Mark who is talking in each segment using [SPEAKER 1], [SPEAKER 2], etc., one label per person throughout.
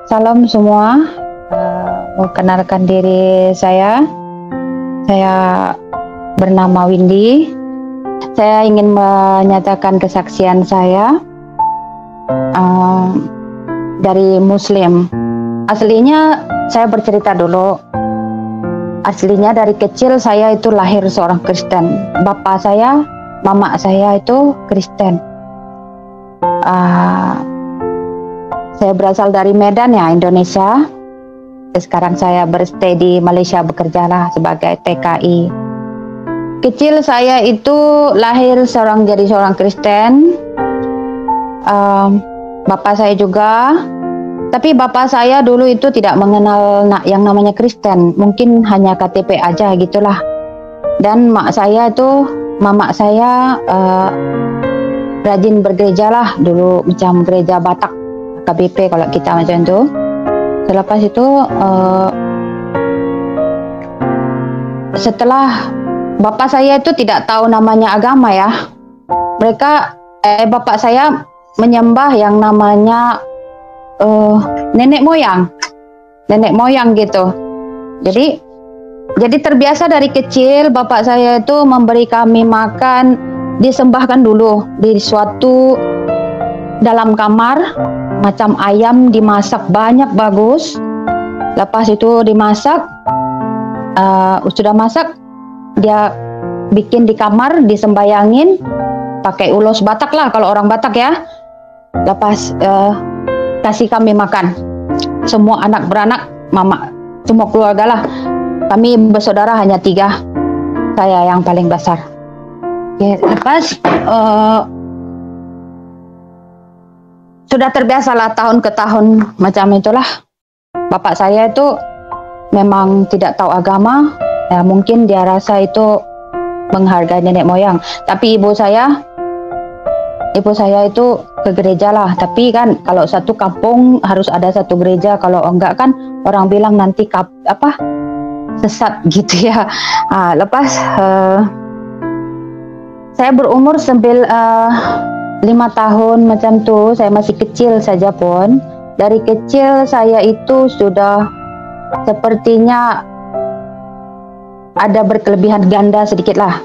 [SPEAKER 1] Salam semua. Mau kenalkan diri saya. Saya bernama Windy. Saya ingin menyatakan kesaksian saya dari Muslim. Aslinya saya bercerita dulu. Aslinya dari kecil saya itu lahir seorang Kristen. Bapak saya, mama saya itu Kristen. Saya berasal dari Medan ya, Indonesia. Sekarang saya berstay di Malaysia, bekerjalah sebagai TKI. Kecil saya itu lahir jadi seorang Kristen. Bapak saya juga, tapi bapak saya dulu itu tidak mengenal yang namanya Kristen. Mungkin hanya KTP aja gitulah. Dan mama saya rajin bergereja lah dulu, macam gereja Batak, KBP kalau kita macam itu. Selepas itu setelah bapak saya itu tidak tahu namanya agama ya. Bapak saya menyembah yang namanya nenek moyang gitu. Jadi terbiasa dari kecil bapak saya itu memberi kami makan, disembahkan dulu di suatu dalam kamar, macam ayam dimasak banyak bagus. Lepas itu dimasak, sudah masak dia bikin di kamar, disembayangin pakai ulos Batak lah kalau orang Batak ya. Lepas kasih kami makan, semua anak beranak, mama, semua keluarga lah. Kami bersaudara hanya 3, saya yang paling besar. Lepas sudah terbiasa lah tahun ke tahun macam itulah. Bapak saya itu memang tidak tahu agama ya, mungkin dia rasa itu menghargai nenek moyang. Tapi ibu saya itu ke gereja lah. Tapi kan kalau satu kampung harus ada satu gereja, kalau enggak kan orang bilang nanti sesat gitu ya. Lepas saya berumur 5 tahun macam tuh, saya masih kecil saja pun. Dari kecil saya itu sudah sepertinya ada berkelebihan ganda sedikit lah.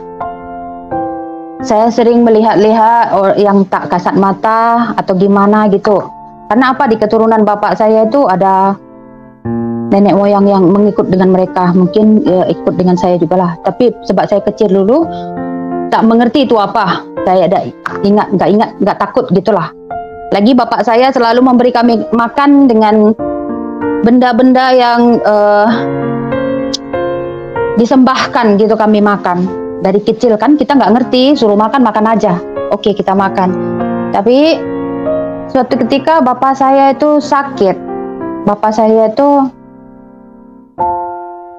[SPEAKER 1] Saya sering melihat-lihat yang tak kasat mata atau gimana gitu. Karena apa, di keturunan bapak saya itu ada nenek moyang yang mengikut dengan mereka. Mungkin ikut dengan saya juga lah. Tapi sebab saya kecil dulu tak mengerti itu apa. Saya nggak takut gitulah. Lagi bapak saya selalu memberi kami makan dengan benda-benda yang disembahkan gitu, kami makan. Dari kecil kan kita nggak ngerti, suruh makan aja. Oke, kita makan. Tapi suatu ketika bapak saya itu sakit. Bapak saya itu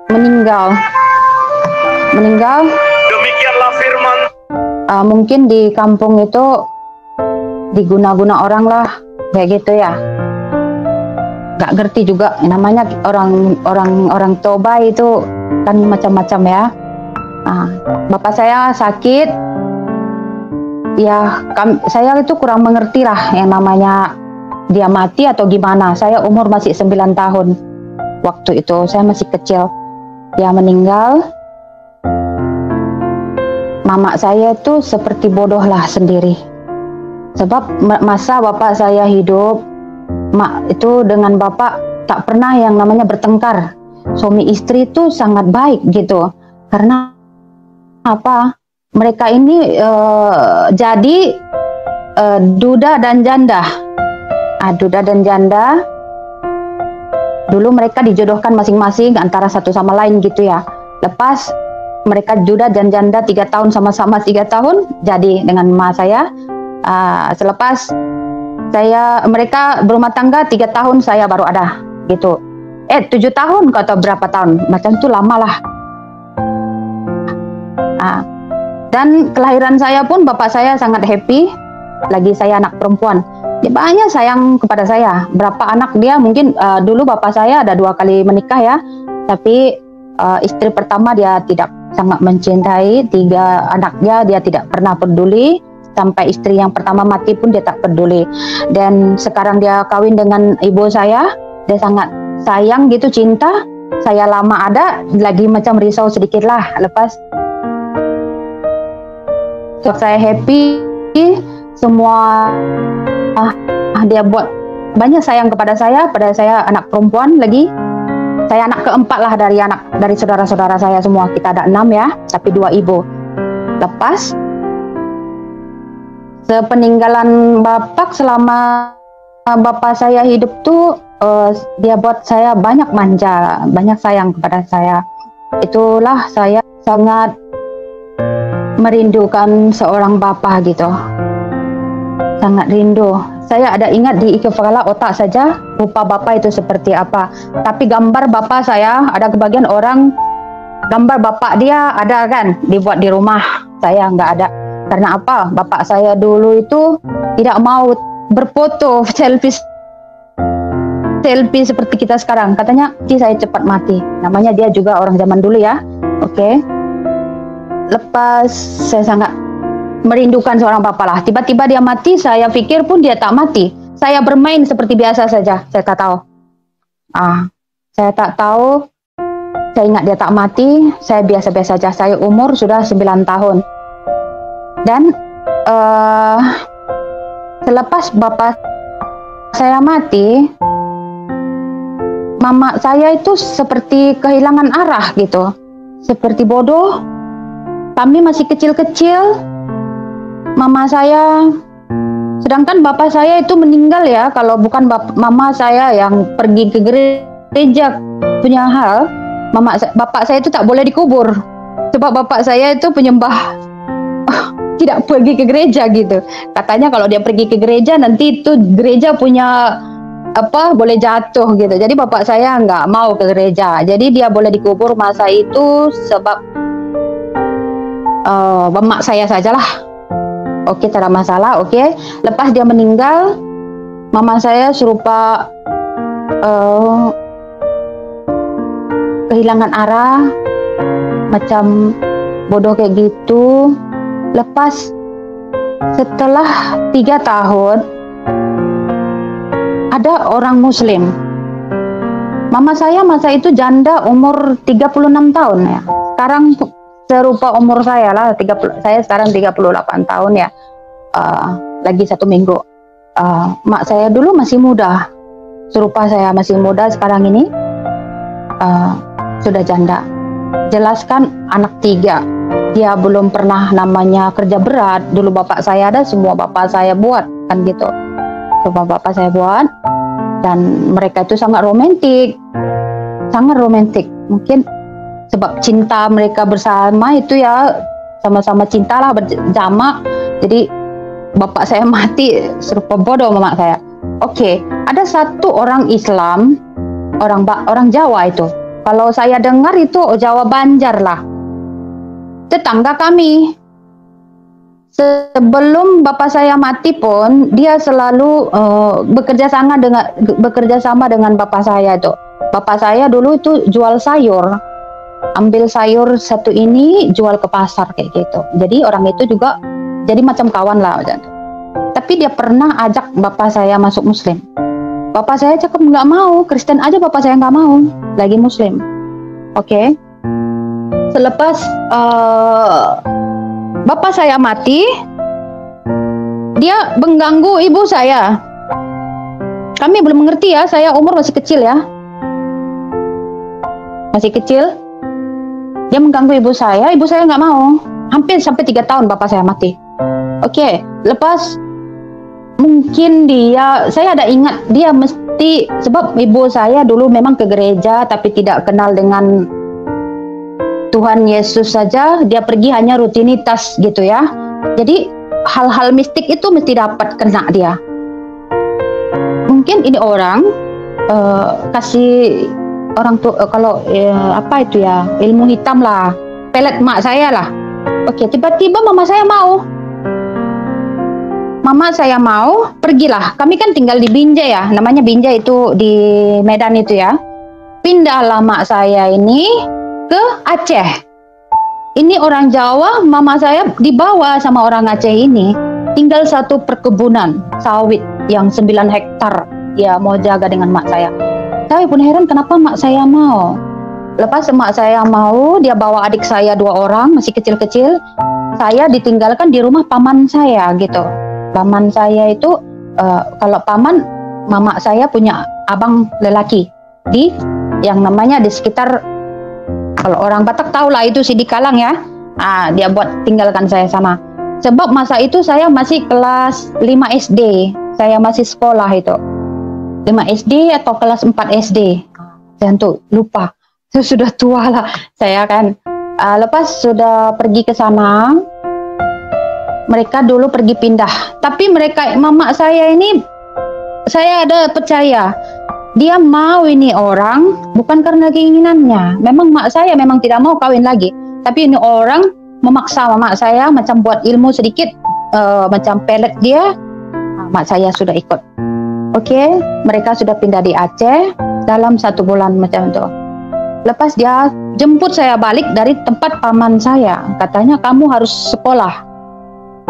[SPEAKER 1] meninggal.
[SPEAKER 2] Demikianlah firman.
[SPEAKER 1] Mungkin di kampung itu diguna-guna orang lah, kayak gitu ya. Nggak ngerti juga namanya, orang Toba itu kan macam-macam ya. Bapak saya sakit ya, saya itu kurang mengerti lah yang namanya dia mati atau gimana. Saya umur masih 9 tahun waktu itu, saya masih kecil. Dia meninggal. Mama saya itu seperti bodoh lah sendiri. Sebab masa bapak saya hidup, mak itu dengan bapak tak pernah yang namanya bertengkar. Suami istri itu sangat baik gitu. Karena apa? Mereka ini jadi duda dan janda. Duda dan janda. Dulu mereka dijodohkan masing-masing antara satu sama lain gitu ya. Lepas mereka duda dan janda 3 tahun, sama-sama 3 tahun jadi dengan mama saya. Selepas mereka berumah tangga 3 tahun, saya baru ada gitu. 7 tahun atau berapa tahun macam itu, lama lah. Dan kelahiran saya pun bapak saya sangat happy. Lagi saya anak perempuan, dia banyak sayang kepada saya. Berapa anak dia, mungkin dulu bapak saya ada 2 kali menikah ya. Tapi istri pertama dia tidak sangat mencintai, 3 anaknya dia tidak pernah peduli. Sampai istri yang pertama mati pun dia tak peduli. Dan sekarang dia kawin dengan ibu saya. Dia sangat sayang gitu, cinta. Saya lama ada, lagi macam risau sedikit lah. Lepas saya happy, semua dia buat banyak sayang kepada saya. Pada saya anak perempuan lagi. Saya anak keempat lah dari saudara-saudara saya semua. Kita ada 6 ya, tapi 2 ibu. Lepas sepeninggalan bapak, selama bapak saya hidup tuh dia buat saya banyak manja, banyak sayang kepada saya. Itulah saya sangat merindukan seorang bapak gitu. Sangat rindu. Saya ada ingat di kepala otak saja rupa bapak itu seperti apa. Tapi gambar bapak saya, ada kebagian orang gambar bapak dia ada kan, dibuat di rumah. Saya nggak ada. Karena apa? Bapak saya dulu itu tidak mau berfoto selfie seperti kita sekarang. Katanya saya cepat mati. Namanya dia juga orang zaman dulu ya. Oke. Lepas saya sangat merindukan seorang bapak lah. Tiba-tiba dia mati, saya pikir pun dia tak mati. Saya bermain seperti biasa saja. Saya tak tahu. Saya tak tahu. Saya ingat dia tak mati. Saya biasa-biasa saja. Saya umur sudah 9 tahun. Dan selepas bapak saya mati, mama saya itu seperti kehilangan arah gitu. Seperti bodoh. Kami masih kecil-kecil. Mama saya, sedangkan bapak saya itu meninggal ya. Kalau bukan mama saya yang pergi ke gereja punya hal, bapak saya itu tak boleh dikubur. Sebab bapak saya itu penyembah, tidak pergi ke gereja gitu. Katanya kalau dia pergi ke gereja, nanti itu gereja punya boleh jatuh gitu. Jadi bapak saya nggak mau ke gereja. Jadi dia boleh dikubur masa itu sebab emak saya sajalah. Oke, tak ada masalah. Oke. Lepas dia meninggal, mama saya serupa kehilangan arah, macam bodoh kayak gitu. Lepas setelah 3 tahun, ada orang Muslim. Mama saya masa itu janda, umur 36 tahun ya. Sekarang serupa umur saya lah, saya sekarang 38 tahun ya. Lagi 1 minggu. Mak saya dulu masih muda, serupa saya masih muda sekarang ini. Sudah janda. Jelaskan anak 3. Dia belum pernah namanya kerja berat. Dulu bapak saya ada, semua bapak saya buat kan gitu. Semua bapak saya buat. Dan mereka itu sangat romantis. Sangat romantis. Mungkin sebab cinta mereka bersama itu ya, sama-sama cintalah berjamaah. Jadi bapak saya mati serupa bodoh mama saya. Oke, ada satu orang Islam, orang Jawa itu. Kalau saya dengar itu Jawa Banjar lah. Tetangga kami. Sebelum bapak saya mati pun dia selalu bekerja sama dengan bapak saya itu. Bapak saya dulu itu jual sayur. Ambil sayur satu ini jual ke pasar kayak gitu. Jadi orang itu juga jadi macam kawan lah. Tapi dia pernah ajak bapak saya masuk Muslim. Bapak saya cakap nggak mau, Kristen aja bapak saya nggak mau, lagi Muslim. Oke. Selepas bapak saya mati, dia mengganggu ibu saya. Kami belum mengerti ya, saya umur masih kecil ya. Masih kecil. Dia mengganggu ibu saya nggak mau. Hampir sampai 3 tahun bapak saya mati. Oke, lepas mungkin saya ada ingat dia mesti, sebab ibu saya dulu memang ke gereja tapi tidak kenal dengan Tuhan Yesus saja. Dia pergi hanya rutinitas gitu ya. Jadi hal-hal mistik itu mesti dapat kena dia. Mungkin ini orang kasih orang tuh kalau apa itu ya, ilmu hitam lah, pelet mak saya lah. Oke, tiba-tiba mama saya mau. Mama saya mau, pergilah. Kami kan tinggal di Binjai ya, namanya Binjai itu di Medan itu ya. Pindahlah mak saya ini ke Aceh. Ini orang Jawa, mama saya dibawa sama orang Aceh ini. Tinggal satu perkebunan sawit yang 9 hektar. Dia mau jaga dengan mak saya. Saya pun heran kenapa mak saya mau. Lepas mak saya mau, dia bawa adik saya 2 orang, masih kecil-kecil. Saya ditinggalkan di rumah paman saya gitu. Paman saya itu, kalau paman, mama saya punya abang lelaki. Yang namanya di sekitar, kalau orang Batak tahu lah itu Sidi Kalang ya. Dia buat tinggalkan saya sana. Sebab masa itu saya masih kelas 5 SD. Saya masih sekolah itu. 5 SD atau kelas 4 SD. Saya tuh lupa. Saya sudah tua lah. Saya kan. Lepas sudah pergi ke sana. Mereka dulu pergi pindah. Tapi mereka, mama saya ini, saya ada percaya. Dia mau ini orang bukan karena keinginannya. Memang mak saya memang tidak mau kawin lagi. Tapi ini orang memaksa mama saya macam buat ilmu sedikit. Macam pelet dia. Mak saya sudah ikut. Oke, mereka sudah pindah di Aceh dalam 1 bulan macam itu. Lepas dia jemput saya balik dari tempat paman saya. Katanya kamu harus sekolah.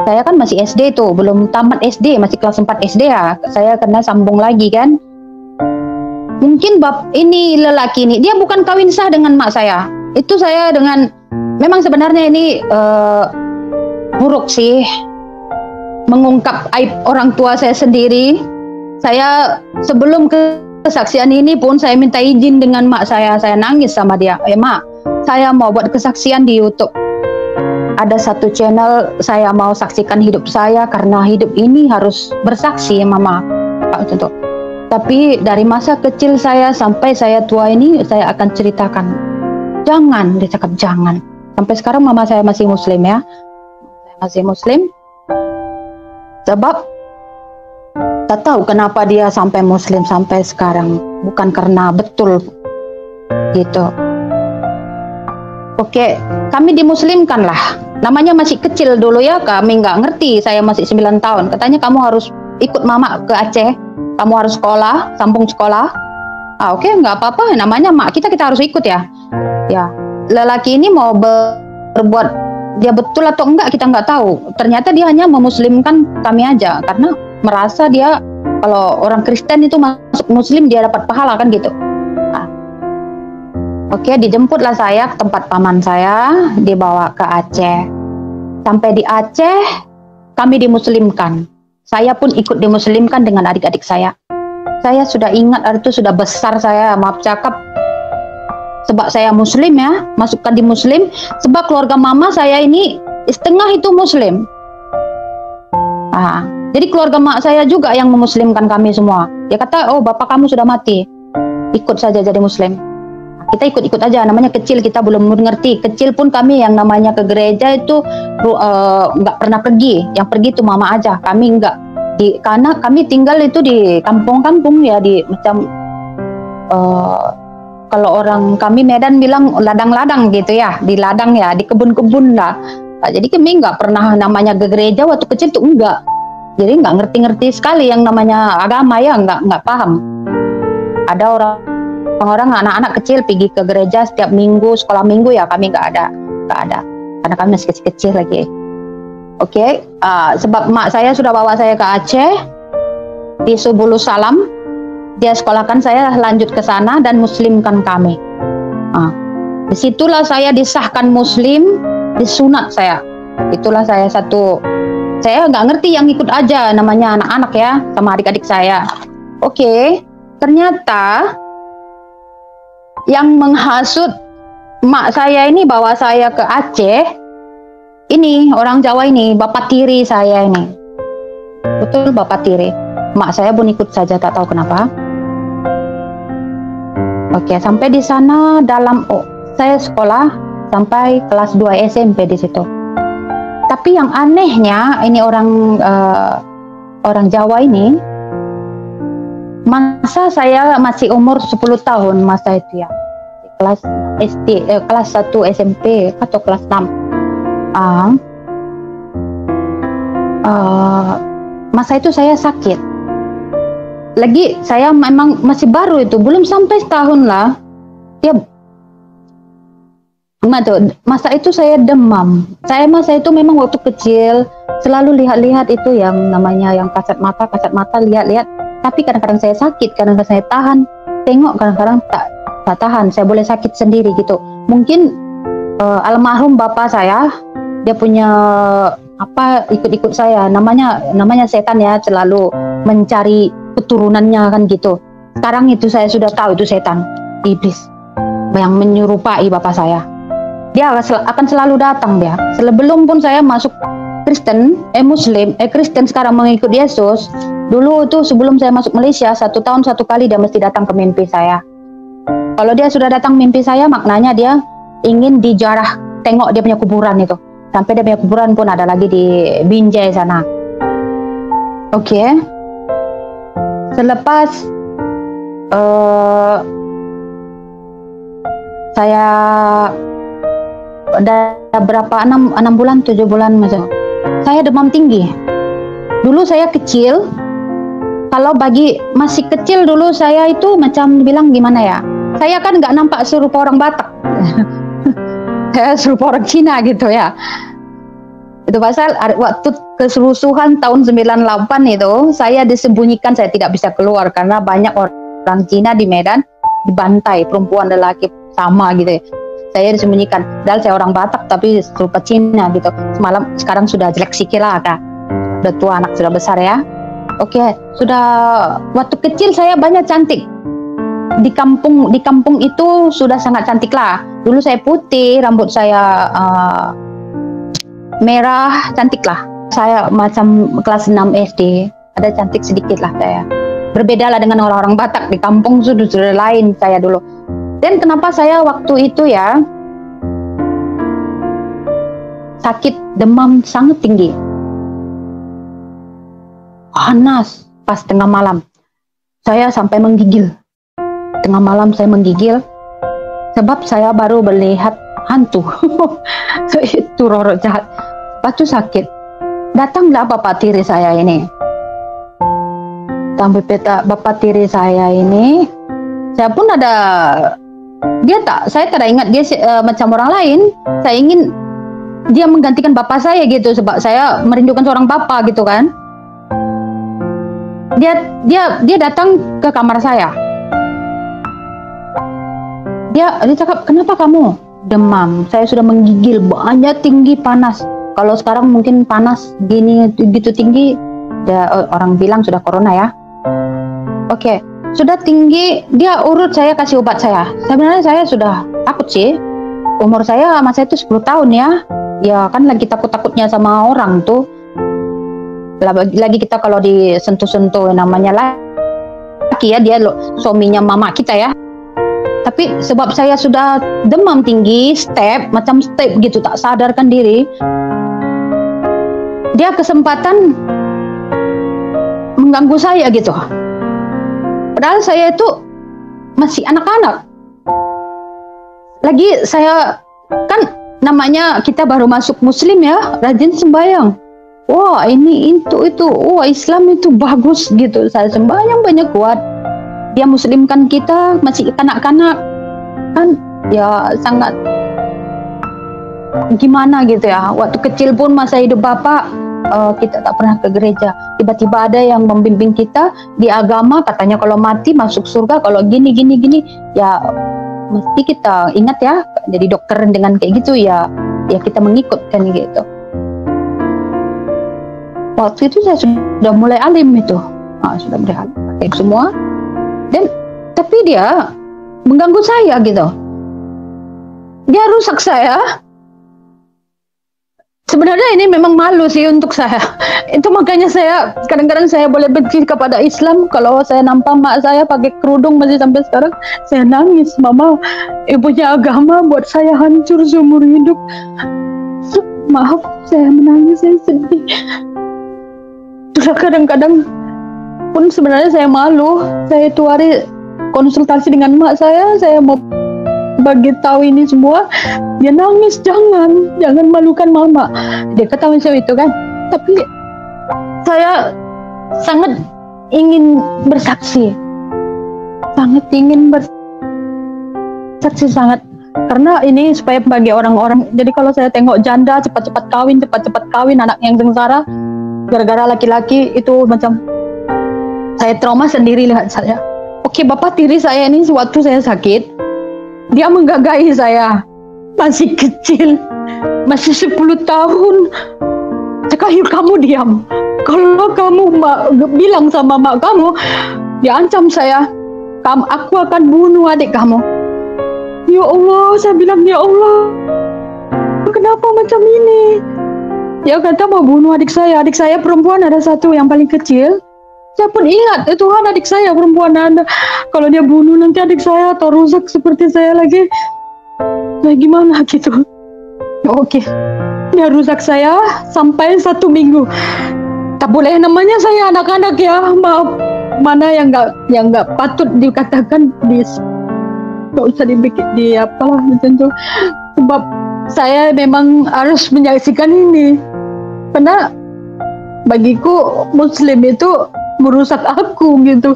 [SPEAKER 1] Saya kan masih SD tuh, belum tamat SD, masih kelas 4 SD ya. Saya kena sambung lagi kan. Mungkin ini lelaki ini, dia bukan kawin sah dengan mak saya. Itu saya dengan, memang sebenarnya ini buruk sih. Mengungkap aib orang tua saya sendiri. Saya sebelum kesaksian ini pun saya minta izin dengan mak saya nangis sama dia. Mak, saya mau buat kesaksian di YouTube. Ada satu channel saya mau saksikan hidup saya karena hidup ini harus bersaksi mama. Pak Contoh. Tapi dari masa kecil saya sampai saya tua ini saya akan ceritakan. Jangan, dia cakap jangan. Sampai sekarang mama saya masih muslim ya. Saya masih muslim. Sebab tak tahu kenapa dia sampai muslim sampai sekarang. Bukan karena betul gitu. Oke, kami dimuslimkan lah. Namanya masih kecil dulu ya, kami nggak ngerti. Saya masih 9 tahun. Katanya kamu harus ikut mama ke Aceh. Kamu harus sekolah, sambung sekolah. Oke, nggak apa-apa. Namanya mak kita harus ikut ya. Ya, lelaki ini mau berbuat dia betul atau enggak kita nggak tahu. Ternyata dia hanya memuslimkan kami aja karena merasa dia kalau orang Kristen itu masuk muslim dia dapat pahala kan gitu. Oke, dijemputlah saya ke tempat paman saya, dibawa ke Aceh. Sampai di Aceh kami dimuslimkan. Saya pun ikut dimuslimkan dengan adik-adik saya. Saya sudah ingat hari itu sudah besar saya, maaf cakap. Sebab saya muslim ya, masukkan di muslim. Sebab keluarga mama saya ini setengah itu muslim. Jadi keluarga mak saya juga yang memuslimkan kami semua. Dia kata, oh bapak kamu sudah mati, ikut saja jadi muslim. Kita ikut-ikut aja, namanya kecil kita belum mengerti. Kecil pun kami yang namanya ke gereja itu nggak pernah pergi. Yang pergi itu mama aja, kami nggak. Karena kami tinggal itu di kampung-kampung ya, di macam kalau orang kami Medan bilang ladang-ladang gitu ya, di ladang ya, di kebun-kebun lah. Jadi kami nggak pernah namanya ke gereja waktu kecil tuh enggak. Jadi nggak ngerti-ngerti sekali yang namanya agama ya, nggak paham. Ada orang anak-anak kecil pergi ke gereja setiap minggu, sekolah minggu ya, kami nggak ada, karena kami masih kecil-kecil lagi. Oke, sebab mak saya sudah bawa saya ke Aceh di Subulu Salam, dia sekolahkan saya lanjut ke sana dan muslimkan kami. Disitulah saya disahkan muslim, disunat saya. Itulah saya saya nggak ngerti yang ikut aja namanya anak-anak ya sama adik-adik saya. Oke, ternyata yang menghasut mak saya ini bawa saya ke Aceh, ini orang Jawa ini, bapak tiri saya ini. Betul bapak tiri. Mak saya pun ikut saja, tak tahu kenapa. Oke, sampai di sana saya sekolah sampai kelas 2 SMP di situ. Tapi yang anehnya ini orang Jawa ini, masa saya masih umur 10 tahun masa itu ya, kelas SD, kelas 1 SMP atau kelas 6. Masa itu saya sakit. Lagi saya memang masih baru itu, belum sampai setahun lah. Masa itu saya demam. Saya masa itu memang waktu kecil selalu lihat-lihat itu yang namanya yang kasat mata lihat-lihat. Tapi kadang-kadang saya sakit, kadang-kadang saya tahan. tengok kadang-kadang tak tahan, saya boleh sakit sendiri gitu. Mungkin almarhum bapak saya, dia punya apa, ikut-ikut saya, namanya setan ya, selalu mencari keturunannya kan gitu. Sekarang itu saya sudah tahu itu setan, iblis yang menyerupai bapak saya. Dia akan selalu datang dia. Sebelum pun saya masuk Kristen sekarang mengikut Yesus. Dulu tuh sebelum saya masuk Malaysia, 1 tahun 1 kali dia mesti datang ke mimpi saya. Kalau dia sudah datang mimpi saya, maknanya dia ingin dijarah, tengok dia punya kuburan itu. Sampai dia punya kuburan pun ada lagi di Binjai sana. Oke. Selepas saya ada berapa 6 bulan 7 bulan macam, saya demam tinggi. Dulu saya kecil, kalau bagi masih kecil dulu saya itu macam bilang gimana ya, saya kan nggak nampak serupa orang Batak. Saya serupa orang Cina gitu ya. Itu pasal waktu kerusuhan tahun 98 itu saya disembunyikan, saya tidak bisa keluar karena banyak orang Cina di Medan dibantai, perempuan dan laki sama gitu ya. Saya disembunyikan, padahal saya orang Batak tapi serupa Cina gitu. Sekarang sudah jelek sikit lah Kak. Udah tua, anak sudah besar ya. Oke, sudah waktu kecil saya banyak cantik. Di kampung itu sudah sangat cantik lah. Dulu saya putih, rambut saya merah, cantik lah. Saya macam kelas 6 SD, ada cantik sedikit lah saya. Berbeda lah dengan orang-orang Batak, di kampung sudah lain saya dulu. Dan kenapa saya waktu itu ya sakit demam sangat tinggi, panas pas tengah malam, saya sampai menggigil. Tengah malam saya menggigil sebab saya baru melihat hantu. Itu roro jahat. Lepas itu sakit, datanglah bapak tiri saya ini. Sampai bapak tiri saya ini, saya pun ada, saya tidak ingat dia macam orang lain. Saya ingin dia menggantikan bapak saya gitu, sebab saya merindukan seorang bapak gitu kan. Dia datang ke kamar saya. Dia cakap, kenapa kamu demam? Saya sudah menggigil, banyak tinggi panas. Kalau sekarang mungkin panas gini gitu tinggi, orang bilang sudah corona ya. Oke. Sudah tinggi, dia urut saya, kasih obat saya. Sebenarnya saya sudah takut sih. Umur saya sama saya itu 10 tahun ya. Ya kan lagi takut-takutnya sama orang tuh. Lagi kita kalau disentuh-sentuh namanya laki ya, dia suaminya mama kita ya. Tapi sebab saya sudah demam tinggi, macam step gitu, tak sadarkan diri. Dia kesempatan mengganggu saya gitu. Padahal saya itu masih anak-anak. Lagi saya kan namanya kita baru masuk Muslim ya, rajin sembahyang. Wah ini itu, wah Islam itu bagus gitu. Saya sembahyang banyak kuat. Dia muslimkan kita masih kanak-kanak kan, ya sangat gimana gitu ya. Waktu kecil pun masa hidup bapak, kita tak pernah ke gereja. Tiba-tiba ada yang membimbing kita di agama, katanya kalau mati masuk surga, kalau gini ya mesti kita ingat ya. Jadi dokter dengan kayak gitu ya kita mengikut kan gitu. Waktu itu saya sudah mulai alim itu, sudah mulai alim kayak semua. Dan tapi dia mengganggu saya gitu, dia rusak saya. Sebenarnya ini memang malu sih untuk saya. Itu makanya saya kadang-kadang saya boleh benci kepada Islam. Kalau saya nampak mak saya pakai kerudung masih sampai sekarang, saya nangis. Mama, ibunya agama buat saya hancur seumur hidup. Maaf, saya menangis, saya sedih. Sudah kadang-kadang pun sebenarnya saya malu. Saya itu hari konsultasi dengan mak saya mau bagi tahu ini semua, dia nangis, jangan malukan mama. Dia kata macam itu kan. Tapi saya sangat ingin bersaksi, sangat, karena ini supaya bagi orang-orang. Jadi kalau saya tengok janda cepat-cepat kawin, anak yang sengsara gara-gara laki-laki itu, macam saya trauma sendiri lihat saya. Oke, bapak tiri saya ini sewaktu saya sakit, dia menggagahi saya. Masih kecil, masih 10 tahun. Cakayu, kamu diam. Kalau kamu bilang sama mak kamu, dia ancam saya, aku akan bunuh adik kamu. Ya Allah, saya bilang, ya Allah, kenapa macam ini? Dia kata mau bunuh adik saya perempuan, ada satu yang paling kecil. Saya pun ingat, Tuhan, adik saya perempuan ada. Kalau dia bunuh nanti adik saya atau rusak seperti saya lagi. Nah, gimana gitu? Oke, dia rusak saya sampai 1 minggu. Tak boleh namanya saya anak-anak ya, maaf. Mana yang nggak patut dikatakan nggak usah dibikin di apalah macam itu. Sebab saya memang harus menyaksikan ini, karena bagiku Muslim itu merusak aku gitu.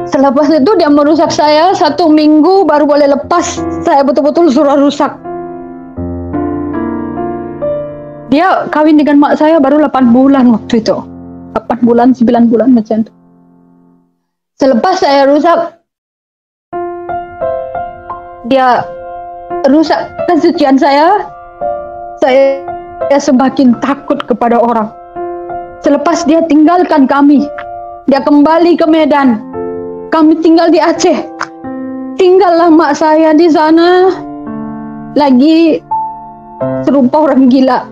[SPEAKER 1] Selepas itu dia merusak saya 1 minggu baru boleh lepas. Saya betul-betul suruh rusak. Dia kawin dengan mak saya baru 8 bulan waktu itu. 8 bulan, 9 bulan macam itu. Selepas saya rusak, dia rusak kesucian saya semakin takut kepada orang. Selepas dia tinggalkan kami, dia kembali ke Medan. Kami tinggal di Aceh. Tinggallah mak saya di sana, lagi serupa orang gila.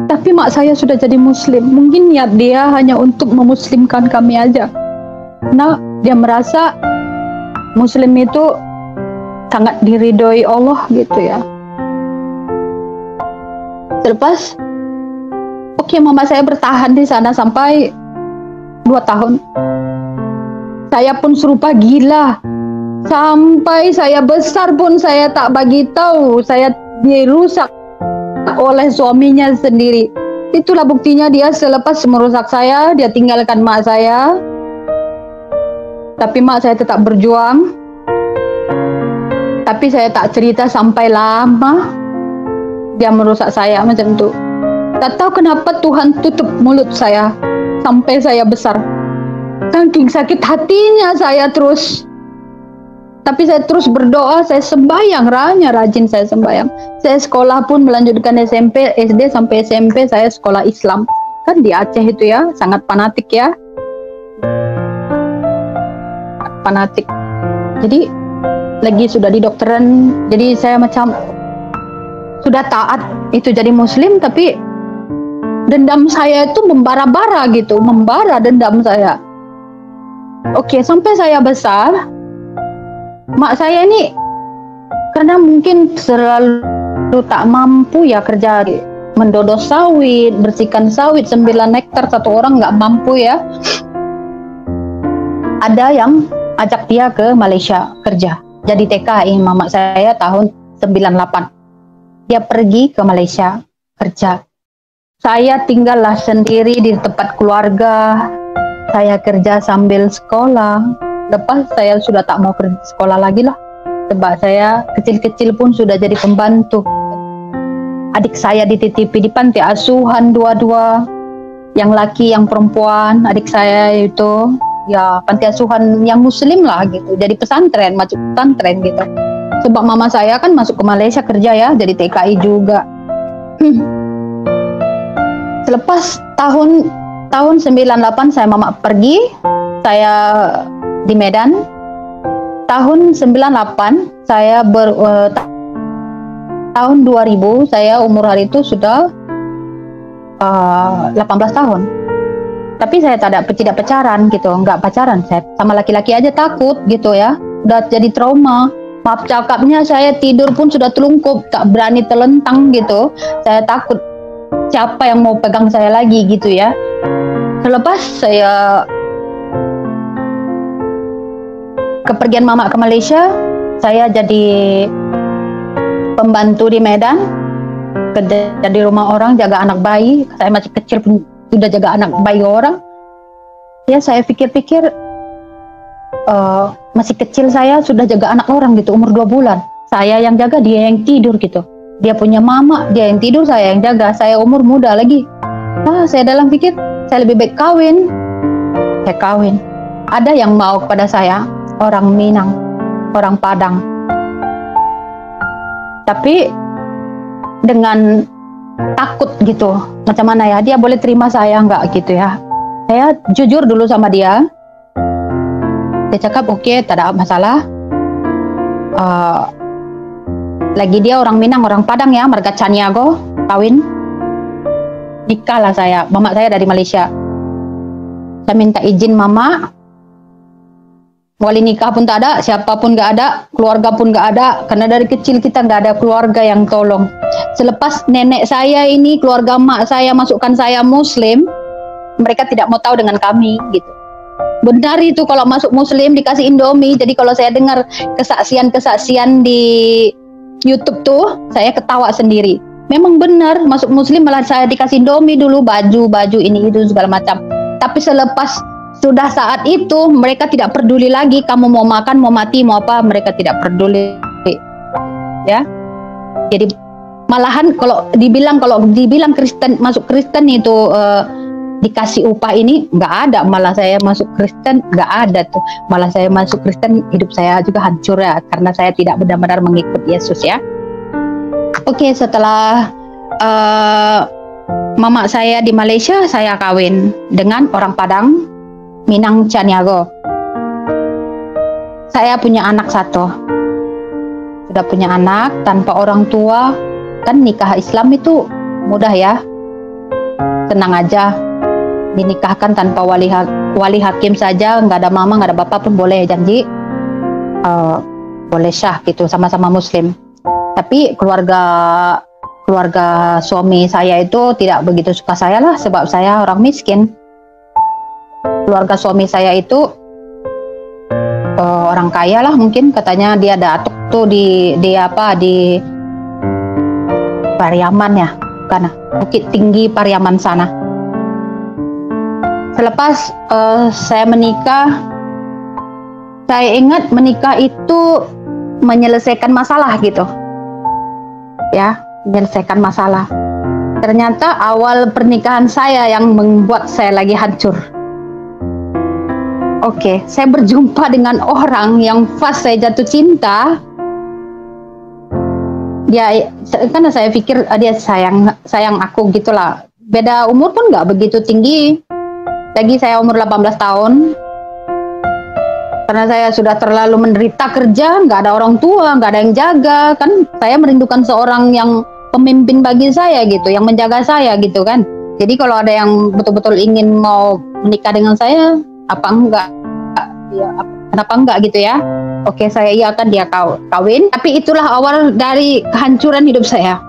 [SPEAKER 1] Tapi mak saya sudah jadi Muslim. Mungkin niat dia hanya untuk memuslimkan kami aja. Nah, dia merasa Muslim itu sangat diridhoi Allah gitu ya. Selepas, oke, mama saya bertahan di sana sampai 2 tahun. Saya pun serupa gila. Sampai saya besar pun saya tak bagi tahu. Saya dirusak oleh suaminya sendiri. Itulah buktinya dia selepas merusak saya, dia tinggalkan mak saya. Tapi mak saya tetap berjuang. Tapi saya tak cerita sampai lama dia merusak saya macam itu. Tak tahu kenapa Tuhan tutup mulut saya sampai saya besar. Saking sakit hatinya saya terus. Tapi saya terus berdoa, saya sembahyang, rajin saya sembahyang. Saya sekolah pun melanjutkan SMP, SD sampai SMP saya sekolah Islam. Kan di Aceh itu ya, sangat fanatik ya. Fanatik. Jadi lagi sudah di dokteran, jadi saya macam sudah taat itu jadi Muslim, tapi dendam saya itu membara-bara gitu, membara dendam saya. Oke, sampai saya besar, mak saya ini karena mungkin selalu tak mampu ya kerja, mendodos sawit, bersihkan sawit 9 hektar, satu orang nggak mampu ya. Ada yang ajak dia ke Malaysia kerja. Jadi TKI mama saya tahun 98. Dia pergi ke Malaysia kerja. Saya tinggallah sendiri di tempat keluarga. Saya kerja sambil sekolah. Lepas saya sudah tak mau kerja sekolah lagi lah. Sebab saya kecil-kecil pun sudah jadi pembantu. Adik saya dititipi di panti asuhan dua-dua. Yang laki, yang perempuan. Adik saya itu ya panti asuhan yang Muslim lah gitu. Jadi pesantren, masuk pesantren gitu. Sebab mama saya kan masuk ke Malaysia kerja ya, jadi TKI juga. Selepas tahun 98 saya mama pergi, saya di Medan. Tahun 98 saya tahun 2000 saya umur hari itu sudah 18 tahun. Tapi saya tidak pacaran gitu, nggak pacaran. Saya sama laki-laki aja takut gitu ya. Udah jadi trauma. Maaf cakapnya, saya tidur pun sudah telungkup, tak berani telentang gitu. Saya takut siapa yang mau pegang saya lagi gitu ya. Selepas saya kepergian mama ke Malaysia, saya jadi pembantu di Medan, kerja di rumah orang, jaga anak bayi. Saya masih kecil pun sudah jaga anak bayi orang. Ya saya pikir-pikir masih kecil saya sudah jaga anak orang gitu, umur 2 bulan. Saya yang jaga, dia yang tidur gitu. Dia punya mama, dia yang tidur, saya yang jaga. Saya umur muda lagi. Saya dalam pikir saya lebih baik kawin. saya kawin. Ada yang mau kepada saya, orang Minang, orang Padang. Tapi dengan takut gitu, macam mana ya, dia boleh terima saya nggak gitu ya. Saya jujur dulu sama dia. Dia cakap oke, tak ada masalah. Lagi dia orang Minang, orang Padang ya, marga Caniago, kawin. Nikah lah saya, mama saya dari Malaysia. Saya minta izin mama, wali nikah pun tak ada, siapapun nggak ada, keluarga pun nggak ada, karena dari kecil kita nggak ada keluarga yang tolong. Selepas nenek saya ini, keluarga mak saya masukkan saya Muslim, mereka tidak mau tahu dengan kami gitu. Benar itu, kalau masuk Muslim dikasih Indomie. Jadi kalau saya dengar kesaksian-kesaksian di YouTube tuh, saya ketawa sendiri. Memang benar, masuk Muslim malah saya dikasih Indomie dulu, baju ini itu segala macam. Tapi selepas sudah saat itu, mereka tidak peduli lagi kamu mau makan, mau mati, mau apa, mereka tidak peduli. Ya. Jadi malahan kalau dibilang Kristen, masuk Kristen itu dikasih upah ini, nggak ada. Malah saya masuk Kristen nggak ada tuh. Malah saya masuk Kristen, hidup saya juga hancur ya, karena saya tidak benar-benar mengikut Yesus ya. Oke, setelah mama saya di Malaysia, saya kawin dengan orang Padang, Minang Caniago. Saya punya anak satu. Sudah punya anak tanpa orang tua. Kan nikah Islam itu mudah ya. Senang aja. Dinikahkan tanpa wali hakim saja, nggak ada mama, nggak ada bapak pun boleh, janji. Boleh syah gitu, sama-sama Muslim. Tapi keluarga suami saya itu tidak begitu suka saya lah, sebab saya orang miskin. Keluarga suami saya itu orang kaya lah, mungkin katanya dia datuk tuh di Pariaman ya, bukan, Bukit Tinggi Pariaman sana. Selepas saya menikah, saya ingat menikah itu menyelesaikan masalah gitu. Ya, menyelesaikan masalah. Ternyata awal pernikahan saya yang membuat saya lagi hancur. Oke, saya berjumpa dengan orang yang pas saya jatuh cinta. Dia, karena saya pikir dia sayang aku gitulah. Beda umur pun nggak begitu tinggi. Lagi saya umur 18 tahun. Karena saya sudah terlalu menderita kerja, nggak ada orang tua, nggak ada yang jaga, kan saya merindukan seorang yang pemimpin bagi saya gitu, yang menjaga saya gitu kan. Jadi kalau ada yang betul-betul ingin mau menikah dengan saya, apa enggak? Ya, kenapa enggak gitu ya? Oke, saya iakan dia kawin. Tapi itulah awal dari kehancuran hidup saya.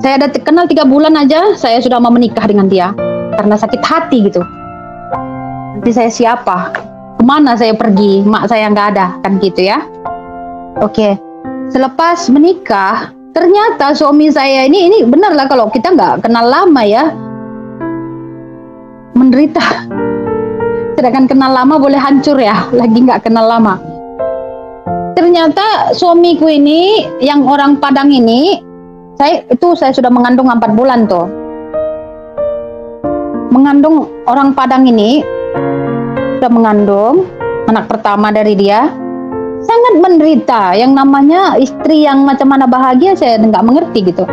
[SPEAKER 1] Saya ada kenal 3 bulan aja, saya sudah mau menikah dengan dia karena sakit hati gitu. Nanti saya siapa? Kemana saya pergi, mak saya nggak ada, kan gitu ya. Oke, selepas menikah, ternyata suami saya ini benar lah, kalau kita nggak kenal lama ya, menderita. Sedangkan kenal lama boleh hancur ya, lagi nggak kenal lama. Ternyata suamiku ini, yang orang Padang ini, saya sudah mengandung 4 bulan tuh. Mengandung orang Padang ini, sudah mengandung anak pertama dari dia, sangat menderita. Yang namanya istri yang macam mana bahagia, saya nggak mengerti gitu.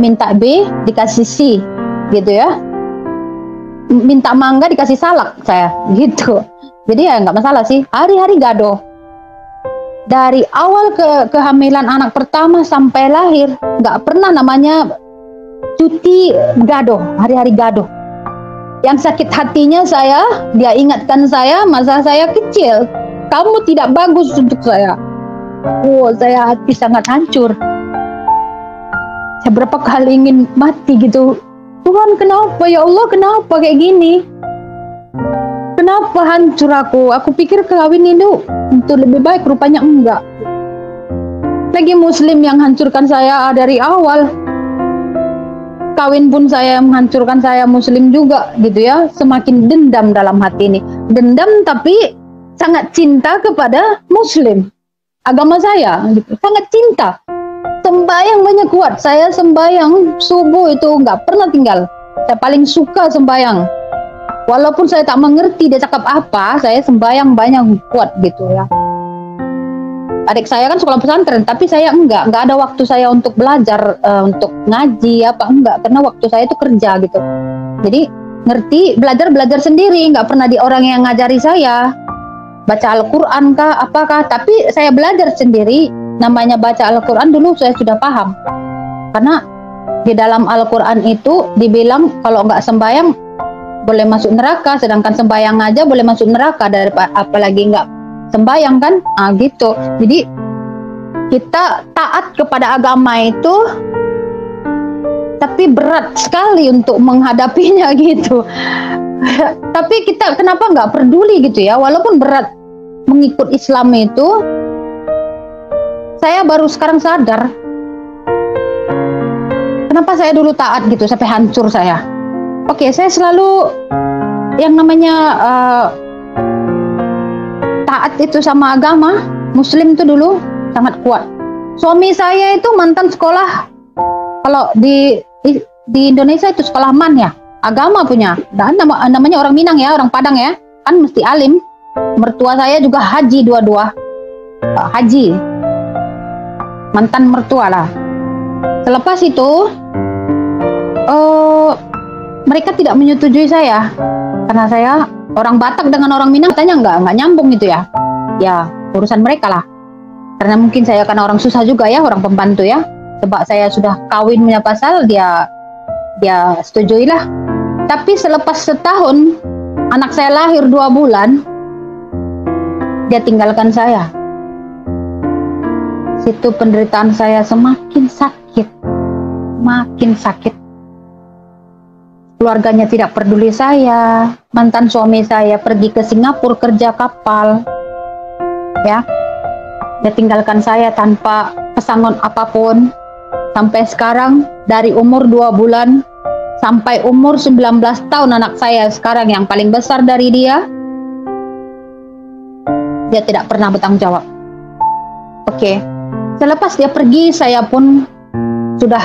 [SPEAKER 1] Minta B dikasih C gitu ya, minta mangga dikasih salak saya gitu. Jadi ya nggak masalah sih, hari-hari gaduh. Dari awal kehamilan anak pertama sampai lahir, nggak pernah namanya cuti gaduh, hari-hari gaduh. Yang sakit hatinya saya, dia ingatkan saya masa saya kecil. Kamu tidak bagus untuk saya. Oh, saya hati sangat hancur. Saya berapa kali ingin mati gitu. Tuhan, kenapa ya Allah, kenapa kayak gini? Kenapa hancur aku? Aku pikir kawin itu untuk lebih baik, rupanya enggak. Lagi Muslim yang hancurkan saya dari awal. Kawin pun saya menghancurkan saya, Muslim juga gitu ya. Semakin dendam dalam hati ini. Dendam tapi sangat cinta kepada Muslim, agama saya gitu. Sangat cinta. Sembayang banyak kuat. Saya sembayang subuh itu nggak pernah tinggal. Saya paling suka sembayang. Walaupun saya tak mengerti dia cakap apa, saya sembahyang banyak kuat gitu ya. Adik saya kan sekolah pesantren, tapi saya enggak ada waktu saya untuk belajar, untuk ngaji apa enggak, karena waktu saya itu kerja gitu. Jadi ngerti belajar sendiri, nggak pernah di orang yang ngajari saya. Baca Al-Quran kah, apakah, tapi saya belajar sendiri. Namanya baca Al-Quran dulu saya sudah paham. Karena di dalam Al-Quran itu dibilang kalau nggak sembahyang boleh masuk neraka, sedangkan sembahyang aja boleh masuk neraka, daripada apalagi nggak sembahyang kan, gitu. Jadi kita taat kepada agama itu, tapi berat sekali untuk menghadapinya gitu. Tapi kita kenapa nggak peduli gitu ya, walaupun berat mengikut Islam itu. Saya baru sekarang sadar kenapa saya dulu taat gitu sampai hancur saya. Oke, saya selalu yang namanya taat itu sama agama Muslim itu dulu sangat kuat. Suami saya itu mantan sekolah, kalau di Indonesia itu sekolah man ya, agama punya. Dan namanya orang Minang ya, orang Padang ya, kan mesti alim. Mertua saya juga haji dua-dua, haji, mantan mertua lah. Selepas itu mereka tidak menyetujui saya karena saya orang Batak dengan orang Minang katanya nggak nyambung gitu ya. Ya urusan mereka lah. Karena mungkin saya kan orang susah juga ya, orang pembantu ya. Sebab saya sudah kawin punya pasal, dia setujui lah. Tapi selepas setahun anak saya lahir 2 bulan, dia tinggalkan saya. Situ penderitaan saya semakin sakit, makin sakit. Keluarganya tidak peduli saya. Mantan suami saya pergi ke Singapura kerja kapal, ya. Dia tinggalkan saya tanpa pesangon apapun. Sampai sekarang dari umur 2 bulan sampai umur 19 tahun anak saya sekarang yang paling besar dari dia tidak pernah bertanggung jawab. Oke. Selepas dia pergi, saya pun sudah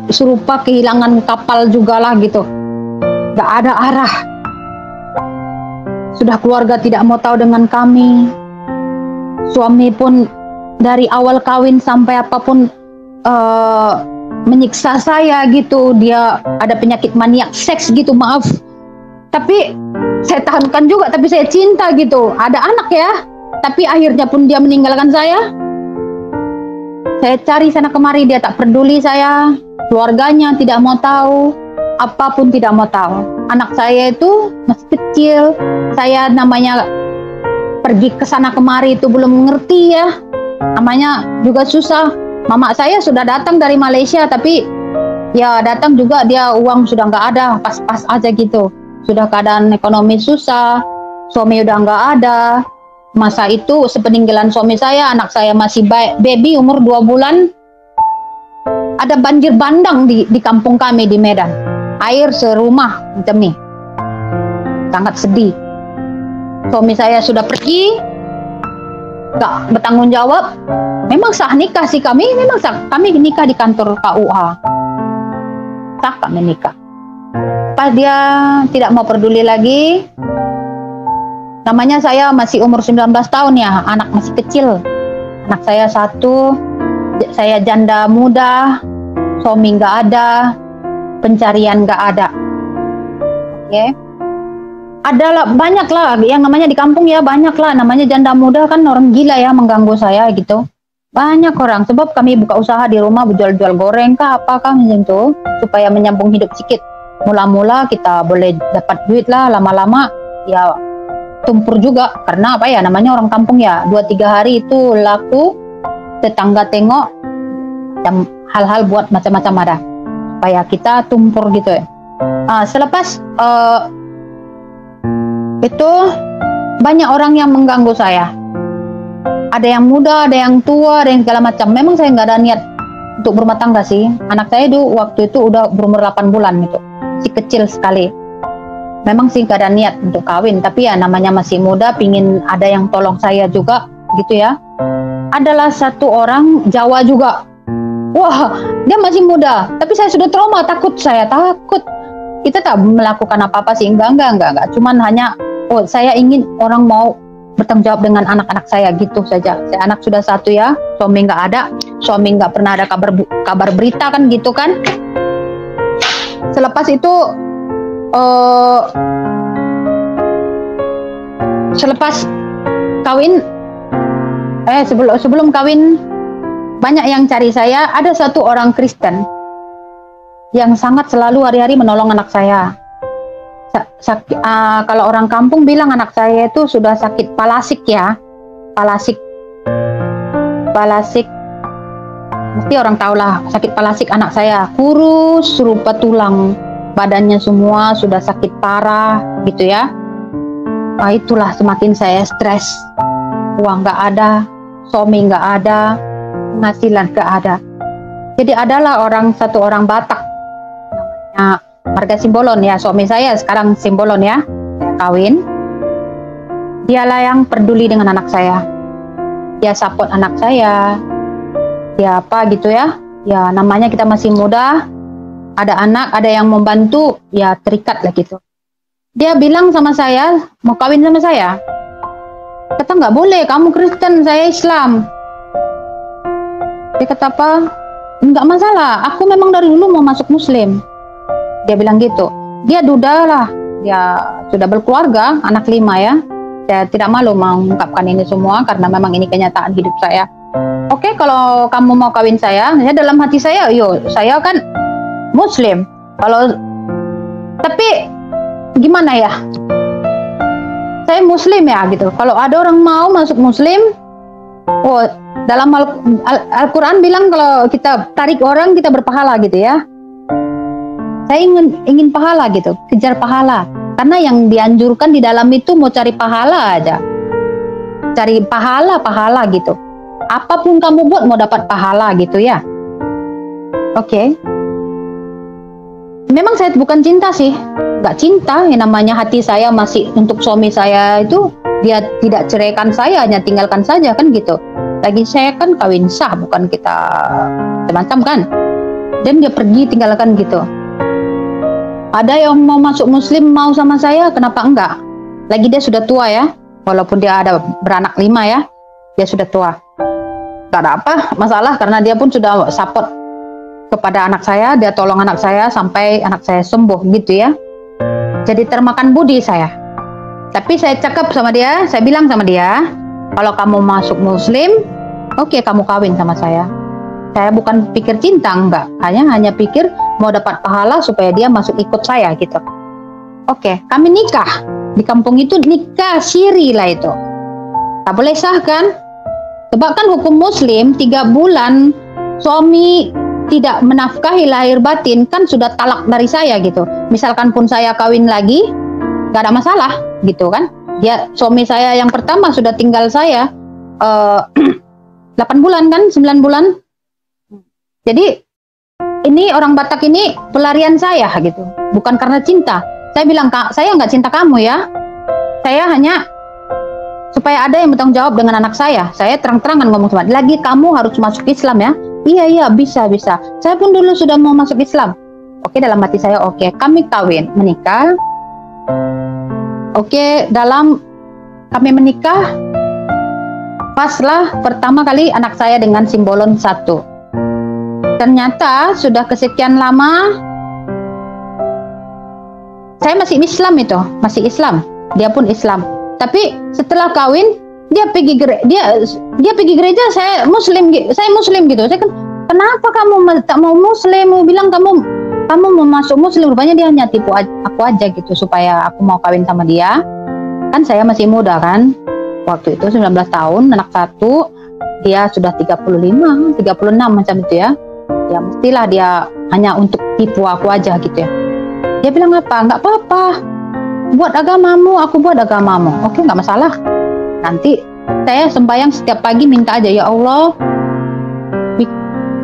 [SPEAKER 1] serupa kehilangan kapal juga lah gitu. Gak ada arah. Sudah keluarga tidak mau tahu dengan kami. Suami pun dari awal kawin sampai apapun menyiksa saya gitu. Dia ada penyakit maniak seks gitu, maaf. Tapi saya tahankan juga, tapi saya cinta gitu. Ada anak ya, tapi akhirnya pun dia meninggalkan saya. Saya cari sana kemari, dia tak peduli saya. Keluarganya tidak mau tahu, apapun tidak mau tahu. Anak saya itu masih kecil. Saya namanya pergi ke sana kemari itu belum mengerti ya. Namanya juga susah. Mama saya sudah datang dari Malaysia, tapi ya datang juga dia uang sudah nggak ada, pas-pas aja gitu. Sudah keadaan ekonomi susah, suami udah nggak ada. Masa itu sepeninggalan suami saya, anak saya masih baby umur 2 bulan. Ada banjir bandang di kampung kami di Medan. Air serumah demi. Sangat sedih. Suami saya sudah pergi, gak bertanggung jawab. Memang sah nikah sih kami, memang sah. Kami nikah di kantor KUA. Sah kami nikah. Pas dia tidak mau peduli lagi, namanya saya masih umur 19 tahun ya, anak masih kecil. Anak saya 1, saya janda muda, suami nggak ada, pencarian nggak ada. Oke. Adalah banyak lah yang namanya di kampung ya, banyak lah namanya janda muda kan orang gila ya mengganggu saya gitu. Banyak orang, sebab kami buka usaha di rumah jual-jual goreng kah apakah macam itu supaya menyambung hidup sedikit. Mula-mula kita boleh dapat duit lah, lama-lama ya tumpur juga karena apa ya, namanya orang kampung ya, 2-3 hari itu laku, tetangga tengok, dan hal-hal buat macam-macam ada supaya kita tumpur gitu ya. Selepas itu banyak orang yang mengganggu saya, ada yang muda, ada yang tua, ada yang segala macam. Memang saya nggak ada niat untuk berumah tangga sih. Anak saya itu waktu itu udah berumur 8 bulan gitu, si kecil sekali. Memang sih gak ada niat untuk kawin, tapi ya namanya masih muda, pingin ada yang tolong saya juga gitu ya. Adalah satu orang Jawa juga. Wah, dia masih muda, tapi saya sudah trauma, takut. kita tak melakukan apa-apa sih, enggak. Cuman hanya, oh saya ingin orang mau bertanggung jawab dengan anak-anak saya gitu saja. Saya anak sudah satu ya, suami nggak ada, suami nggak pernah ada kabar berita kan gitu kan. Selepas itu, selepas kawin, sebelum kawin banyak yang cari saya. Ada satu orang Kristen yang sangat selalu hari-hari menolong anak saya. Kalau orang kampung bilang anak saya itu sudah sakit palasik ya, palasik, mesti orang tahu lah sakit palasik anak saya, kurus rupa tulang, badannya semua sudah sakit parah gitu ya. Nah, itulah semakin saya stres, uang nggak ada, suami nggak ada, penghasilan nggak ada. Jadi adalah satu orang Batak namanya Marga Simbolon ya, suami saya sekarang Simbolon ya, saya kawin. Dialah yang peduli dengan anak saya, dia support anak saya, dia apa gitu ya. Ya namanya kita masih muda, ada anak, ada yang membantu, ya terikat lah gitu. Dia bilang sama saya, mau kawin sama saya. Kata nggak boleh, kamu Kristen, saya Islam. Dia kata apa? Nggak masalah, aku memang dari dulu mau masuk Muslim. Dia bilang gitu. Dia duda lah, dia sudah berkeluarga, anak 5 ya. Saya tidak malu mengungkapkan ini semua karena memang ini kenyataan hidup saya. Oke, kalau kamu mau kawin saya dalam hati saya, saya kan Muslim. Tapi gimana ya? Saya Muslim ya gitu. Kalau ada orang mau masuk Muslim, dalam Al-Quran bilang kalau kita tarik orang kita berpahala gitu ya. Saya ingin pahala gitu, kejar pahala. Karena yang dianjurkan di dalam itu mau cari pahala aja. Cari pahala gitu. Apapun kamu buat mau dapat pahala gitu ya. Oke. Memang saya bukan cinta sih. Nggak cinta, yang namanya hati saya masih untuk suami saya itu, dia tidak ceraikan saya, hanya tinggalkan saja kan gitu. Lagi saya kan kawin sah, bukan kita macam kan. Dan dia pergi tinggalkan gitu. Ada yang mau masuk Muslim mau sama saya, kenapa enggak? Lagi dia sudah tua ya, walaupun dia ada beranak 5 ya, dia sudah tua. Gak ada apa masalah karena dia pun sudah support kepada anak saya, dia tolong anak saya sampai anak saya sembuh gitu ya. Jadi termakan budi saya. Tapi saya cakap sama dia, saya bilang sama dia, kalau kamu masuk Muslim, oke, kamu kawin sama saya. Saya bukan pikir cinta, enggak. Hanya pikir mau dapat pahala supaya dia masuk ikut saya gitu. Oke, kami nikah. Di kampung itu nikah siri lah itu. Tak boleh sah kan? Sebab kan hukum Muslim 3 bulan suami tidak menafkahi lahir batin kan sudah talak dari saya gitu. Misalkan pun saya kawin lagi, gak ada masalah gitu kan. Suami saya yang pertama sudah tinggal saya 8 bulan kan, 9 bulan. Jadi ini orang Batak ini pelarian saya gitu, bukan karena cinta. Saya bilang, Kak, saya nggak cinta kamu ya. Saya hanya supaya ada yang bertanggung jawab dengan anak saya. Saya terang-terangan ngomong sama dia, lagi kamu harus masuk Islam ya. Iya, bisa. Saya pun dulu sudah mau masuk Islam. Oke, dalam hati saya, oke, kami kawin, menikah. Oke, dalam kami menikah, paslah pertama kali anak saya dengan Simbolon 1. Ternyata sudah kesekian lama saya masih Islam itu, masih Islam. Dia pun Islam. Tapi setelah kawin dia pergi gereja, saya Muslim gitu. Saya kan, kenapa kamu tak mau Muslim? Mau bilang kamu mau masuk Muslim. Rupanya dia hanya tipu aku aja gitu supaya aku mau kawin sama dia. Kan saya masih muda kan. Waktu itu 19 tahun, anak 1, dia sudah 35, 36 macam itu ya. Ya mestilah dia hanya untuk tipu aku aja gitu ya. Dia bilang apa? Nggak apa-apa, buat agamamu, aku buat agamamu. Oke, nggak masalah. Nanti saya sembahyang setiap pagi, minta aja, ya Allah,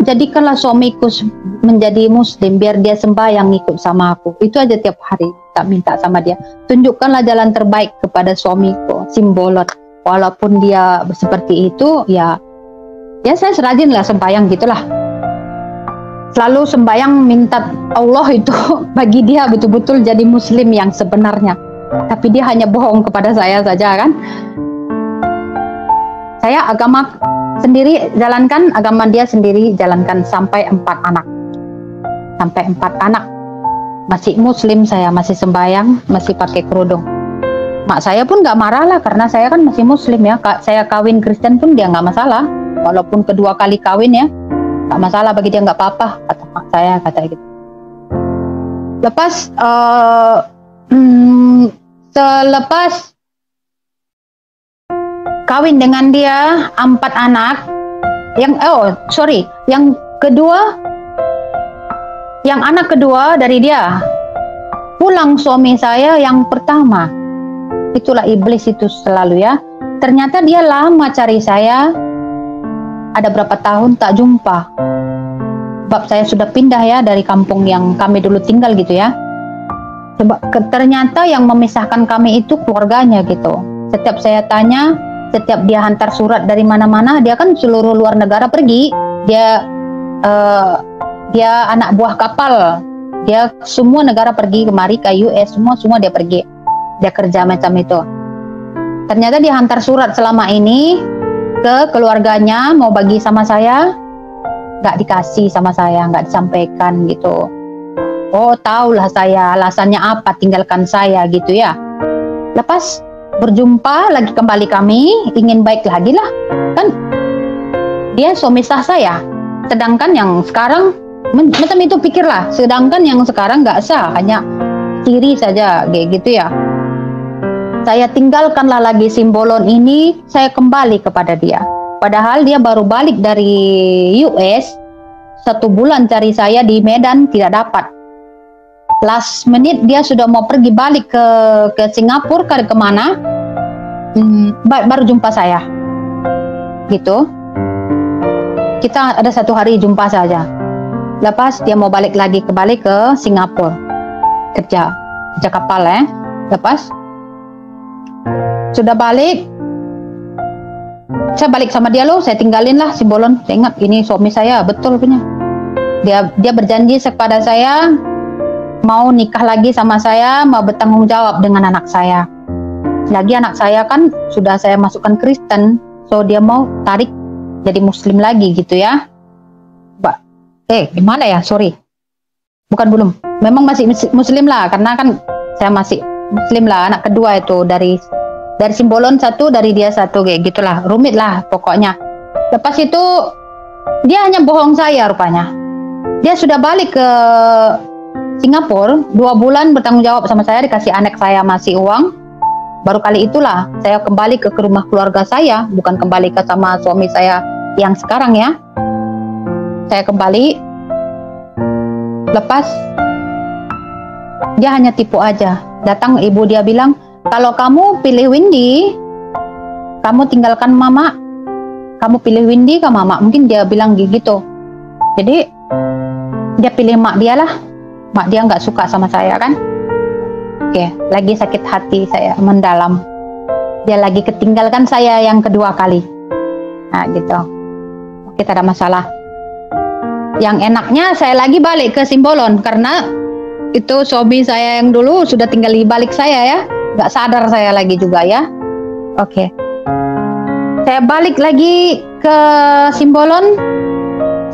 [SPEAKER 1] jadikanlah suamiku menjadi Muslim, biar dia sembahyang ikut sama aku. Itu aja tiap hari tak minta sama dia. Tunjukkanlah jalan terbaik kepada suamiku, Simbolon. Walaupun dia seperti itu, ya saya serajin lah sembahyang gitulah. selalu sembahyang minta Allah itu bagi dia betul-betul jadi muslim yang sebenarnya. Tapi dia hanya bohong kepada saya saja kan. Saya agama sendiri jalankan, agama dia sendiri jalankan sampai 4 anak. Sampai 4 anak. Masih muslim saya, masih sembahyang, masih pakai kerudung. Mak saya pun nggak marah lah karena saya kan masih muslim ya. Saya kawin Kristen pun dia nggak masalah. Walaupun kedua kali kawin ya, nggak masalah bagi dia, nggak apa-apa kata mak saya, kata gitu. Lepas selepas kawin dengan dia 4 anak, yang anak kedua dari dia pulang suami saya yang pertama. Itulah iblis itu selalu ya. Ternyata dia lama cari saya, ada berapa tahun tak jumpa. Sebab saya sudah pindah ya dari kampung yang kami dulu tinggal gitu ya. Ternyata yang memisahkan kami itu keluarganya gitu. Setiap saya tanya, setiap dia hantar surat dari mana-mana, dia kan seluruh luar negara pergi. Dia anak buah kapal. Dia semua negara pergi, kemari ke US, semua dia pergi. Dia kerja macam itu. Ternyata dia hantar surat selama ini ke keluarganya mau bagi sama saya, nggak dikasih sama saya, nggak disampaikan gitu. Oh, tahulah saya alasannya apa tinggalkan saya gitu ya. Lepas berjumpa lagi kembali kami, ingin baik lagi lah. Kan dia suami sah saya. Sedangkan yang sekarang macam itu pikirlah. Sedangkan yang sekarang nggak sah, hanya ciri saja kayak gitu ya. Saya tinggalkanlah lagi Simbolon ini, saya kembali kepada dia. Padahal dia baru balik dari US, 1 bulan cari saya di Medan tidak dapat. Last menit dia sudah mau pergi balik ke Singapura, ke kemana, baru jumpa saya. Gitu. Kita ada 1 hari jumpa saja. Lepas dia mau balik lagi ke Singapura. Kerja kapal ya. Lepas sudah balik, saya balik sama dia loh, saya tinggalin lah Simbolon. Saya ingat ini suami saya, betul punya. Dia berjanji kepada saya mau nikah lagi sama saya, mau bertanggung jawab dengan anak saya. Lagi anak saya kan sudah saya masukkan Kristen, so dia mau tarik jadi Muslim lagi gitu ya. Gimana ya? Sorry, bukan belum. Memang masih Muslim lah, karena kan saya masih Muslim lah. Anak kedua itu dari Simbolon 1, dari dia 1 kayak gitulah, rumit lah pokoknya. Lepas itu dia hanya bohong saya rupanya. Dia sudah balik ke Singapura 2 bulan bertanggung jawab sama saya, dikasih anak saya masih uang. Baru kali itulah saya kembali ke rumah keluarga saya, bukan kembali ke sama suami saya yang sekarang ya. Saya kembali. Lepas dia hanya tipu aja. Datang ibu dia bilang, kalau kamu pilih Windy, kamu tinggalkan mama. Kamu pilih Windy ke mama. Mungkin dia bilang gitu. Jadi dia pilih mak dia lah. Mak dia nggak suka sama saya kan. Oke, lagi sakit hati saya mendalam. Dia lagi ketinggalkan saya yang kedua kali. Nah gitu. Oke, tak ada masalah. Yang enaknya saya lagi balik ke Simbolon, karena itu suami saya yang dulu sudah tinggal di balik saya ya. Nggak sadar saya lagi juga ya. Oke. Saya balik lagi ke Simbolon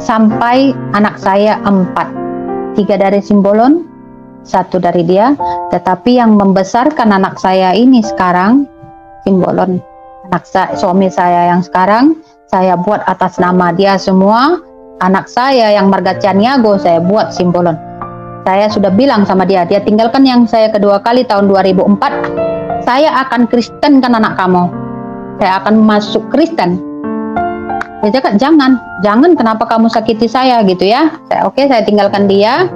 [SPEAKER 1] sampai anak saya 4. 3 dari Simbolon, 1 dari dia. Tetapi yang membesarkan anak saya ini sekarang Simbolon. Suami saya yang sekarang saya buat atas nama dia semua. Anak saya yang Marga Caniago saya buat Simbolon. Saya sudah bilang sama dia tinggalkan yang saya kedua kali tahun 2004. Saya akan Kristenkan anak kamu. Saya akan masuk Kristen. Dia cakap, jangan kenapa kamu sakiti saya gitu ya. Saya tinggalkan dia.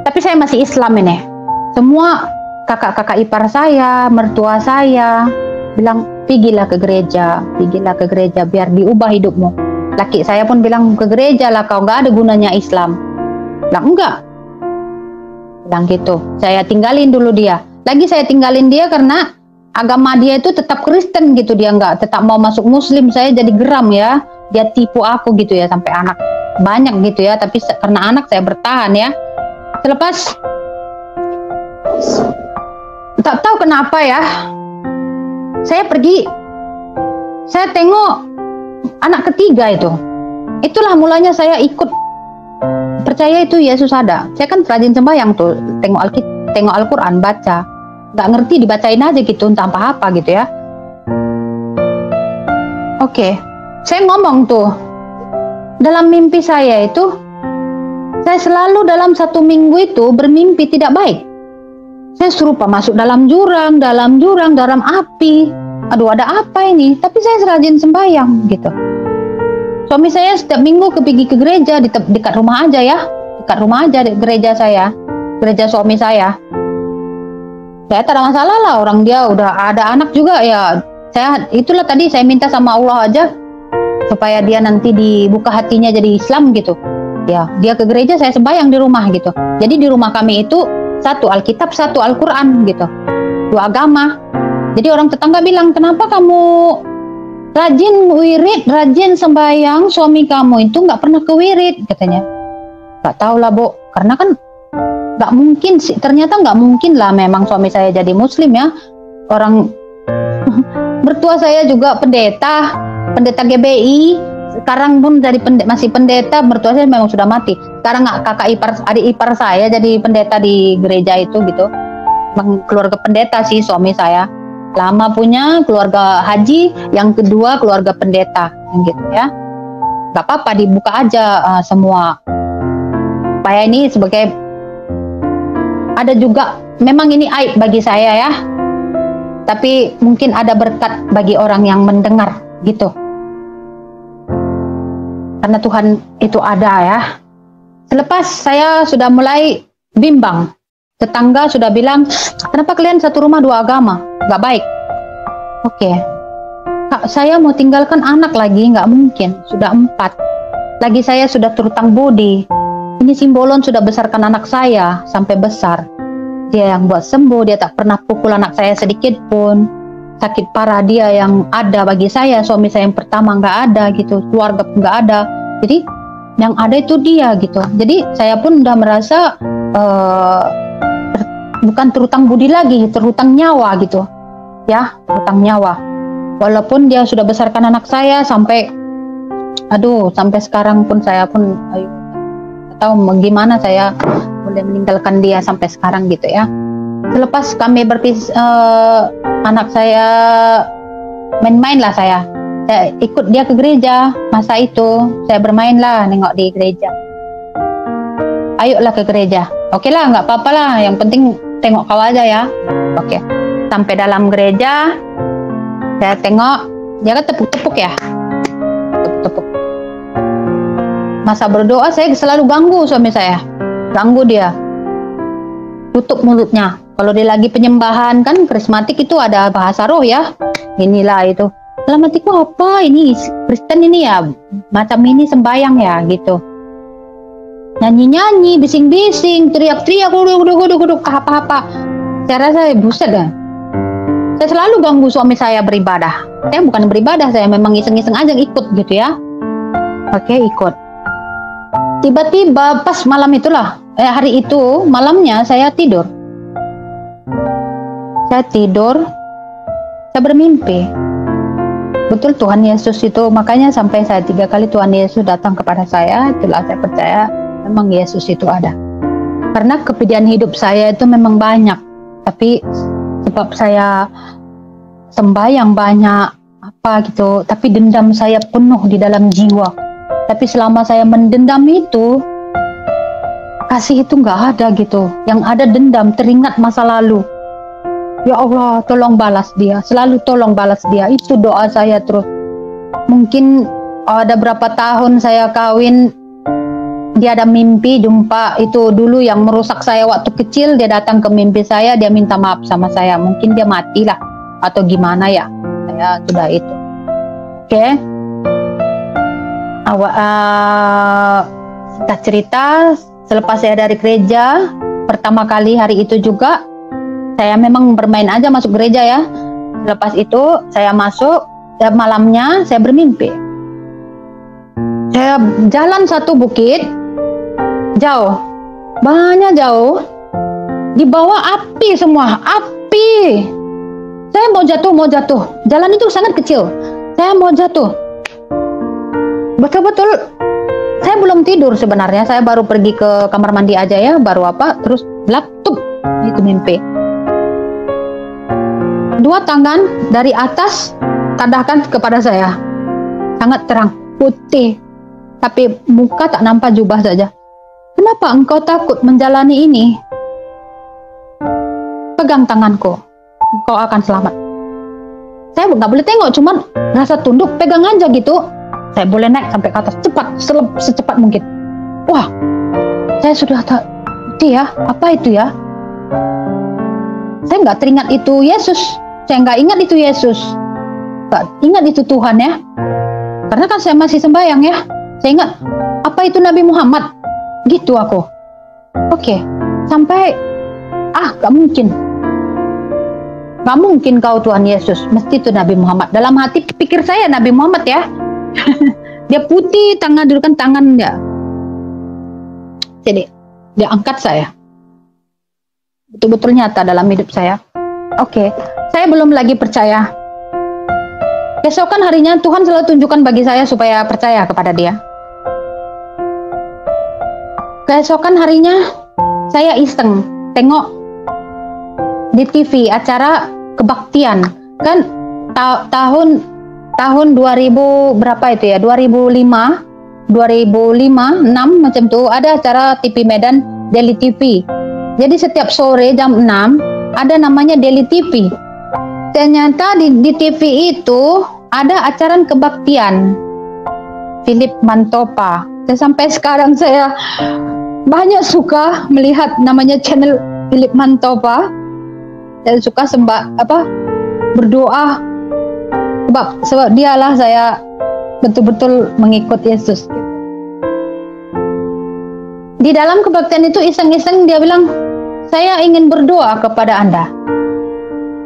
[SPEAKER 1] Tapi saya masih Islam ini. Semua kakak-kakak ipar saya, mertua saya bilang, pergilah ke gereja biar diubah hidupmu. Laki saya pun bilang, ke gereja lah kau, nggak ada gunanya Islam. Bilang enggak. Bilang gitu. Saya tinggalin dulu dia. Lagi saya tinggalin dia karena agama dia itu tetap Kristen gitu, dia nggak tetap mau masuk Muslim. Saya jadi geram ya. Dia tipu aku gitu ya sampai anak. banyak gitu ya, tapi karena anak saya bertahan ya. Selepas tak tahu kenapa ya, saya pergi, saya tengok anak ketiga itu. Itulah mulanya saya ikut percaya itu Yesus ada. Saya kan rajin sembahyang tuh, tengok Al-Quran, baca. Nggak ngerti dibacain aja gitu, entah apa gitu ya. Oke, saya ngomong tuh, dalam mimpi saya itu, saya selalu dalam 1 minggu itu bermimpi tidak baik. Saya serupa masuk dalam jurang, dalam api. Aduh, ada apa ini? Tapi saya rajin sembahyang gitu. Suami saya setiap minggu pergi ke gereja dekat rumah aja ya, dekat rumah aja gereja saya, gereja suami saya. Saya tak ada masalah lah, orang dia udah ada anak juga ya. Saya itulah tadi saya minta sama Allah aja supaya dia nanti dibuka hatinya jadi Islam gitu. Ya, dia ke gereja, saya sembahyang di rumah gitu. Jadi di rumah kami itu 1 Alkitab, 1 Al-Quran gitu, 2 agama. Jadi orang tetangga bilang, kenapa kamu rajin wirid, rajin sembahyang, suami kamu itu nggak pernah ke wirid katanya. Nggak tahu lah Bu, karena kan nggak mungkin sih, ternyata nggak mungkin lah memang suami saya jadi muslim ya. Orang mertua saya juga pendeta GBI, sekarang pun jadi masih pendeta. Mertua saya memang sudah mati. Sekarang adik ipar saya jadi pendeta di gereja itu gitu. Keluarga pendeta sih suami saya. Lama punya keluarga haji, yang kedua keluarga pendeta gitu ya. Gak apa-apa, dibuka aja semua. Supaya ini sebagai, ada juga, memang ini aib bagi saya ya, tapi mungkin ada berkat bagi orang yang mendengar gitu. Karena Tuhan itu ada ya. Selepas saya sudah mulai bimbang, tetangga sudah bilang, kenapa kalian 1 rumah 2 agama? Gak baik. Oke, Kak, saya mau tinggalkan anak lagi, nggak mungkin. Sudah 4. Lagi saya sudah terutang budi. Ini Simbolon sudah besarkan anak saya sampai besar. Dia yang buat sembuh, dia tak pernah pukul anak saya sedikit pun. Sakit parah dia yang ada bagi saya, suami saya yang pertama nggak ada gitu, keluarga pun nggak ada. Jadi yang ada itu dia gitu. Jadi saya pun udah merasa bukan terutang budi lagi, terutang nyawa gitu ya, terutang nyawa. Walaupun dia sudah besarkan anak saya sampai sampai sekarang pun saya pun tahu gimana saya boleh meninggalkan dia sampai sekarang gitu ya. Selepas kami berpisah, anak saya main-main lah, saya ikut dia ke gereja. Masa itu saya bermain lah, nengok di gereja. Ayolah ke gereja. Oke lah, nggak apa-apa lah, yang penting tengok kau aja ya. Oke. Sampai dalam gereja, saya tengok, dia kan tepuk-tepuk ya, tepuk-tepuk. Masa berdoa saya selalu ganggu suami saya, ganggu dia, tutup mulutnya. Kalau dia lagi penyembahan kan karismatik itu ada bahasa roh ya, inilah itu. Dalam hatiku, apa ini Kristen ini ya, macam ini sembayang ya gitu. Nyanyi-nyanyi, bising-bising, teriak-teriak, guduk, apa-apa. Saya rasa buset dah. Saya selalu ganggu suami saya beribadah. Saya bukan beribadah, saya memang iseng-iseng aja ikut gitu ya. Oke, ikut. Tiba-tiba pas malam itulah, hari itu malamnya saya tidur. Saya bermimpi. Betul Tuhan Yesus itu, makanya sampai saya 3 kali Tuhan Yesus datang kepada saya, itulah saya percaya memang Yesus itu ada. Karena kepedihan hidup saya itu memang banyak, tapi sebab saya sembahyang banyak apa gitu, tapi dendam saya penuh di dalam jiwa. Tapi selama saya mendendam itu, kasih itu nggak ada gitu. Yang ada dendam, teringat masa lalu. Ya Allah, tolong balas dia, selalu tolong balas dia. Itu doa saya terus. Mungkin ada berapa tahun saya kawin, dia ada mimpi jumpa itu dulu yang merusak saya waktu kecil. Dia datang ke mimpi saya, dia minta maaf sama saya. Mungkin dia matilah atau gimana ya. Saya sudah itu. Oke. Kita cerita, selepas saya dari gereja pertama kali hari itu juga, saya memang bermain aja masuk gereja ya. Lepas itu saya masuk, malamnya saya bermimpi. Saya jalan satu bukit, jauh, banyak jauh, di bawah api semua, api. Saya mau jatuh. Jalan itu sangat kecil. Saya mau jatuh. Betul-betul, saya belum tidur sebenarnya. Saya baru pergi ke kamar mandi aja ya, terus laptop itu mimpi. Dua tangan dari atas tadahkan kepada saya, sangat terang, putih, tapi muka tak nampak, jubah saja. Kenapa engkau takut menjalani ini? Pegang tanganku, engkau akan selamat. Saya nggak boleh tengok, cuman rasa tunduk, pegang aja gitu. Saya boleh naik sampai ke atas, cepat, secepat mungkin. Wah, saya sudah tak, ya, apa itu ya? Saya nggak teringat itu Yesus. Saya nggak ingat itu Yesus. Nggak ingat itu Tuhan ya. Karena kan saya masih sembahyang ya. Saya ingat, apa itu Nabi Muhammad? Gitu aku. Oke, sampai, gak mungkin. Gak mungkin kau Tuhan Yesus. Mesti itu Nabi Muhammad. Dalam hati pikir saya Nabi Muhammad ya. Dia putih, dudukan tangan dia. Jadi, dia angkat saya. Betul-betul nyata dalam hidup saya. Oke, saya belum lagi percaya. Keesokan harinya Tuhan selalu tunjukkan bagi saya supaya percaya kepada Dia. Keesokan harinya saya iseng tengok di TV acara kebaktian. Kan tahun 2000 berapa itu ya? 2005, 6 macam tuh ada acara TV Medan Daily TV. Jadi setiap sore jam 6 ada namanya Daily TV. Ternyata di TV itu ada acara kebaktian Philip Mantopa. Dan sampai sekarang saya banyak suka melihat namanya channel Philip Mantopa. Saya suka berdoa sebab dialah saya betul-betul mengikut Yesus. Di dalam kebaktian itu iseng-iseng dia bilang, saya ingin berdoa kepada Anda.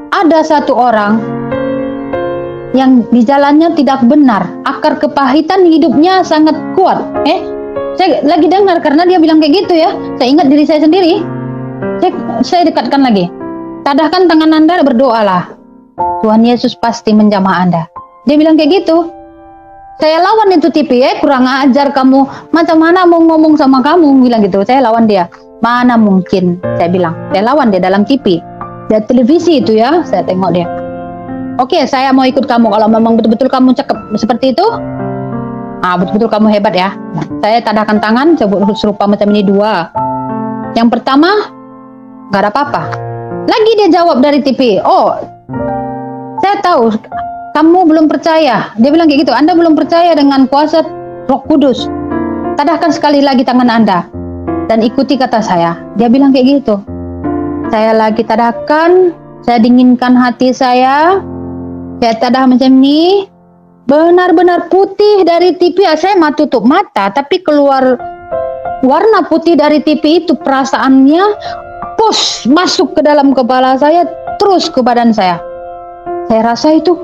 [SPEAKER 1] Ada satu orang yang di jalannya tidak benar, akar kepahitan hidupnya sangat kuat. Saya lagi dengar karena dia bilang kayak gitu ya. Saya ingat diri saya sendiri. Saya dekatkan lagi. Tadahkan tangan Anda, berdoalah. Tuhan Yesus pasti menjamah Anda. Dia bilang kayak gitu. Saya lawan itu TV, kurang ajar kamu. Macam mana mau ngomong sama kamu, bilang gitu. Saya lawan dia. Mana mungkin, saya bilang. Saya lawan dia dalam TV. Dia televisi itu ya, saya tengok dia. Oke, saya mau ikut kamu. Kalau memang betul-betul kamu cakep seperti itu, betul-betul kamu hebat ya. Nah, saya tadahkan tangan, serupa macam ini dua. Yang pertama, gak ada apa-apa. Lagi dia jawab dari TV, saya tahu kamu belum percaya. Dia bilang kayak gitu, Anda belum percaya dengan kuasa Roh Kudus. Tadahkan sekali lagi tangan Anda dan ikuti kata saya. Dia bilang kayak gitu. Saya lagi tadahkan, saya dinginkan hati saya tadah macam ini, benar-benar putih dari TV. Saya tutup mata, tapi keluar warna putih dari TV itu, perasaannya masuk ke dalam kepala saya, terus ke badan saya. Saya rasa itu,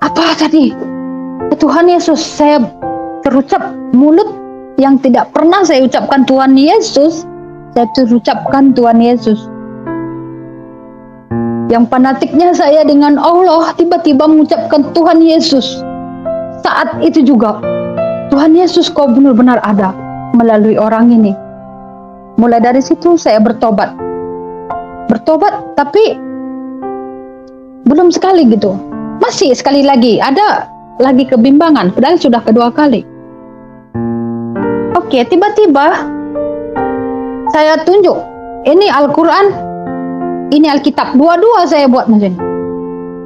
[SPEAKER 1] apa tadi? Tuhan Yesus. Saya terucap mulut yang tidak pernah saya ucapkan Tuhan Yesus. Saya terucapkan Tuhan Yesus. Yang fanatiknya saya dengan Allah tiba-tiba mengucapkan Tuhan Yesus. Saat itu juga, Tuhan Yesus kau benar-benar ada melalui orang ini. Mulai dari situ saya bertobat, tapi belum sekali gitu. Masih sekali lagi, ada lagi kebimbangan, padahal sudah kedua kali. Oke, tiba-tiba saya tunjuk, ini Al-Quran, ini Alkitab, dua-dua saya buat macam ini.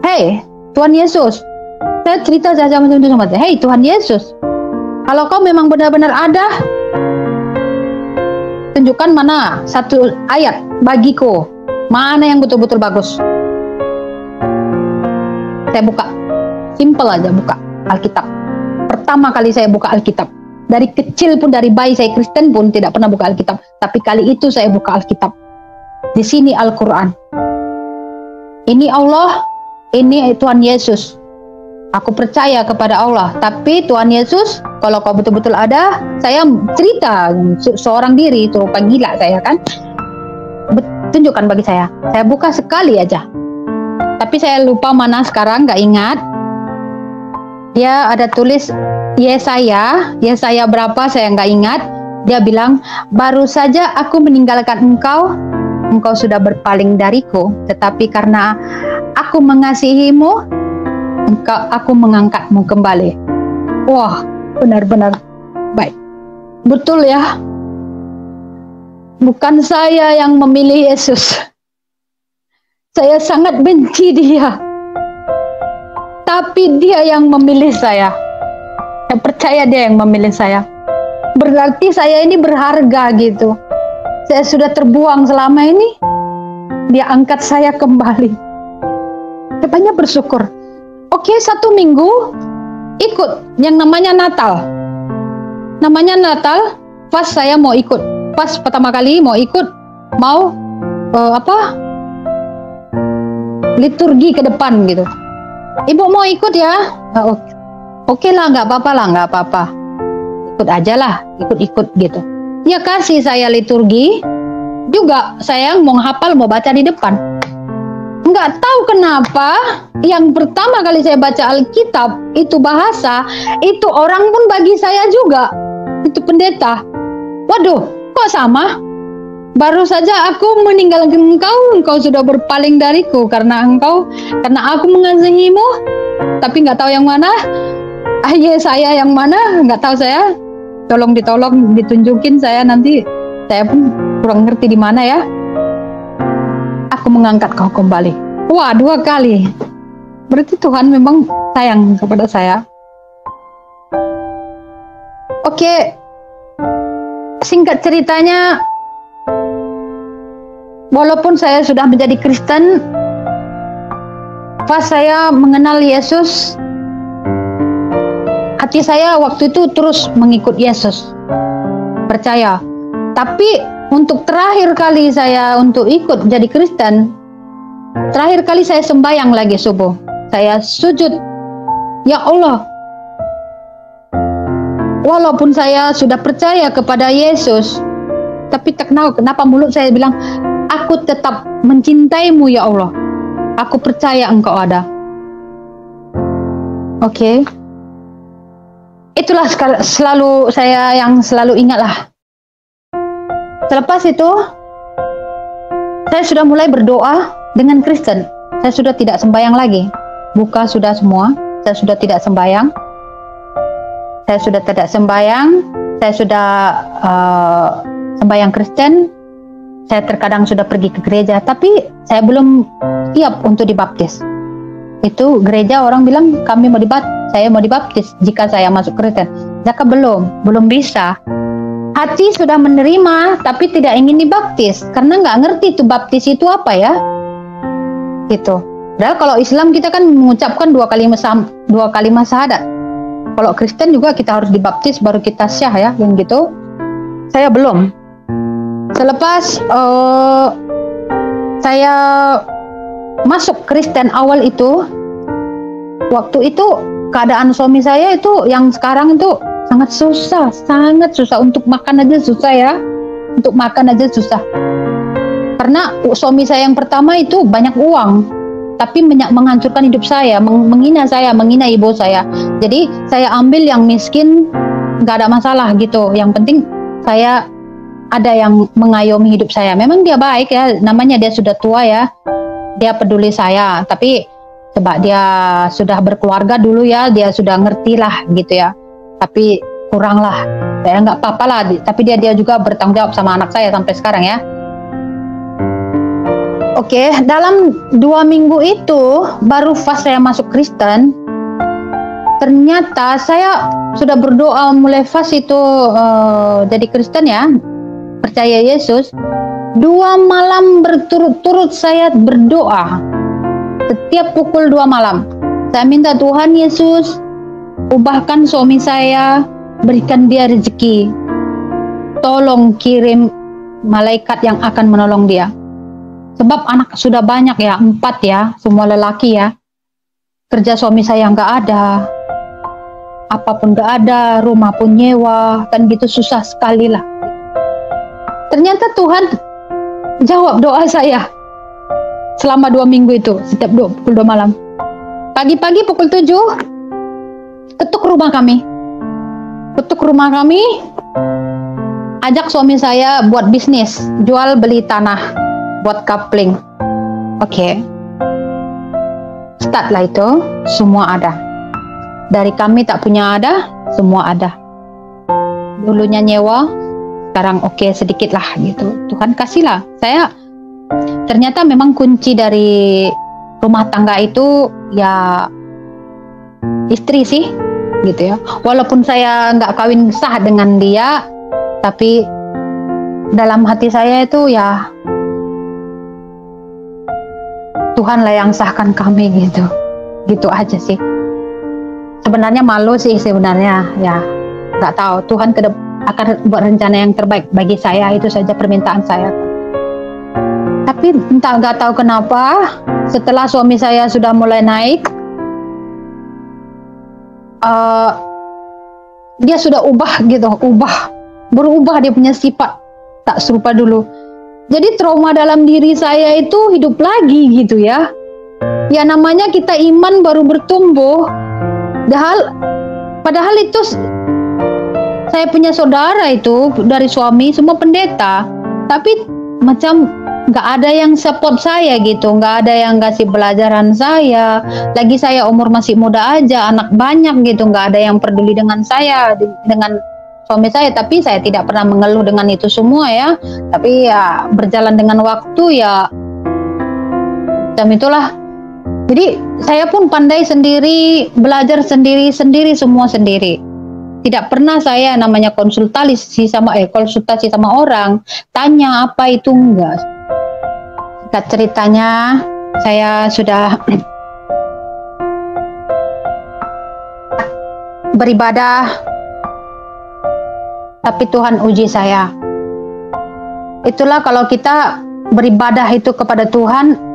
[SPEAKER 1] Hei, Tuhan Yesus, saya cerita saja macam itu sama dia. Hei Tuhan Yesus, kalau kau memang benar-benar ada, tunjukkan mana satu ayat bagiku, mana yang betul-betul bagus. Saya buka, simple aja buka Alkitab. Pertama kali saya buka Alkitab. Dari kecil pun, dari bayi saya Kristen pun tidak pernah buka Alkitab. Tapi kali itu saya buka Alkitab. Di sini Al-Quran. Ini Allah, ini Tuhan Yesus. Aku percaya kepada Allah. Tapi Tuhan Yesus, kalau kau betul-betul ada, saya cerita seorang diri itu rupa gila saya kan. Tunjukkan bagi saya. Saya buka sekali aja. Tapi saya lupa mana sekarang, nggak ingat. Dia ada tulis Yesaya berapa saya nggak ingat. Dia bilang, baru saja aku meninggalkan engkau sudah berpaling dariku. Tetapi karena aku mengasihimu, aku mengangkatmu kembali. Wah, benar-benar baik. Betul ya. Bukan saya yang memilih Yesus. Saya sangat benci dia. Tapi dia yang memilih saya. Saya percaya dia yang memilih saya. Berarti saya ini berharga gitu. Saya sudah terbuang selama ini. Dia angkat saya kembali. Saya banyak bersyukur. Oke, 1 minggu ikut yang namanya Natal. Namanya Natal, pas saya mau ikut. Pas pertama kali mau ikut, mau liturgi ke depan gitu. Ibu mau ikut ya? Oke lah, nggak apa-apa. Ikut aja lah, ikut gitu. Ya kasih saya liturgi, juga saya mau hafal, mau baca di depan. Nggak tahu kenapa, yang pertama kali saya baca Alkitab, itu bahasa, itu orang pun bagi saya juga. Itu pendeta. Waduh, kok sama? Baru saja aku meninggalkan engkau sudah berpaling dariku karena aku mengasihimu, tapi nggak tahu yang mana. Saya yang mana? Nggak tahu saya. Tolong ditunjukin saya nanti. Saya pun kurang ngerti di mana ya. Aku mengangkat kau kembali. Wah, 2 kali. Berarti Tuhan memang sayang kepada saya. Oke. Singkat ceritanya, walaupun saya sudah menjadi Kristen, pas saya mengenal Yesus, hati saya waktu itu terus mengikut Yesus, percaya. Tapi untuk terakhir kali saya untuk ikut jadi Kristen, terakhir kali saya sembahyang lagi subuh, saya sujud, ya Allah, walaupun saya sudah percaya kepada Yesus, tapi tak tahu kenapa mulut saya bilang, aku tetap mencintaimu ya Allah. Aku percaya engkau ada. Oke. Itulah selalu saya yang selalu ingat lah. Selepas itu, saya sudah mulai berdoa dengan Kristen. Saya sudah tidak sembahyang lagi. Buka sudah semua. Saya sudah tidak sembahyang. Saya sudah tidak sembahyang, saya sudah sembahyang Kristen, saya terkadang sudah pergi ke gereja, tapi saya belum siap untuk dibaptis. Itu gereja orang bilang saya mau dibaptis jika saya masuk Kristen. Jaka belum bisa. Hati sudah menerima, tapi tidak ingin dibaptis, karena nggak ngerti itu baptis itu apa ya. Gitu. Padahal kalau Islam kita kan mengucapkan 2 kalimat syahadat. Kalau Kristen juga kita harus dibaptis baru kita syah ya, yang gitu. Saya belum. Selepas saya masuk Kristen awal itu, waktu itu keadaan suami saya itu yang sekarang itu sangat susah untuk makan aja susah ya. Untuk makan aja susah. Karena suami saya yang pertama itu banyak uang, tapi menghancurkan hidup saya, menghina ibu saya. Jadi saya ambil yang miskin, nggak ada masalah gitu. Yang penting saya ada yang mengayomi hidup saya. Memang dia baik ya, namanya dia sudah tua ya, dia peduli saya. Tapi sebab dia sudah berkeluarga dulu ya, dia sudah ngerti lah gitu ya. Tapi kurang lah, saya nggak apa-apa lah. Tapi dia juga bertanggung jawab sama anak saya sampai sekarang ya. Oke, dalam 2 minggu itu baru pas saya masuk Kristen, ternyata saya sudah berdoa mulai pas itu jadi Kristen ya, percaya Yesus. 2 malam berturut-turut saya berdoa, setiap pukul 2 malam. Saya minta Tuhan Yesus, ubahkan suami saya, berikan dia rezeki. Tolong kirim malaikat yang akan menolong dia. Sebab anak sudah banyak ya, 4 ya, semua lelaki ya. kerja suami saya nggak ada, apapun nggak ada, rumah pun nyewa, kan gitu susah sekali lah. Ternyata Tuhan jawab doa saya selama 2 minggu itu, setiap pukul 2 malam. Pagi-pagi pukul 7, ketuk rumah kami. Ajak suami saya buat bisnis, jual beli tanah, buat coupling. Oke. Start lah itu, semua ada. Dari kami tak punya ada, semua ada. Dulunya nyewa, sekarang oke sedikit lah gitu. Tuhan kasihlah. Saya ternyata memang kunci dari rumah tangga itu ya istri sih, gitu ya. Walaupun saya nggak kawin sah dengan dia, tapi dalam hati saya itu ya Tuhanlah yang sahkan kami gitu. Gitu aja sih. Sebenarnya malu sih sebenarnya, ya nggak tahu. Tuhan akan buat rencana yang terbaik bagi saya, itu saja permintaan saya. Tapi entah nggak tahu kenapa setelah suami saya sudah mulai naik, dia sudah berubah dia punya sifat, tak serupa dulu. Jadi trauma dalam diri saya itu hidup lagi gitu ya. Ya namanya kita iman baru bertumbuh. Padahal itu saya punya saudara itu dari suami semua pendeta, tapi macam nggak ada yang support saya gitu, nggak ada yang kasih pelajaran saya. Lagi saya umur masih muda aja, anak banyak gitu, nggak ada yang peduli dengan saya, dengan suami saya. Tapi saya tidak pernah mengeluh dengan itu semua ya. Tapi ya berjalan dengan waktu ya, dan itulah. Jadi saya pun pandai sendiri, belajar sendiri, semua sendiri. Tidak pernah saya namanya konsultasi sama orang, tanya apa itu, enggak. Singkat ceritanya, saya sudah beribadah, tapi Tuhan uji saya. Itulah kalau kita beribadah itu kepada Tuhan,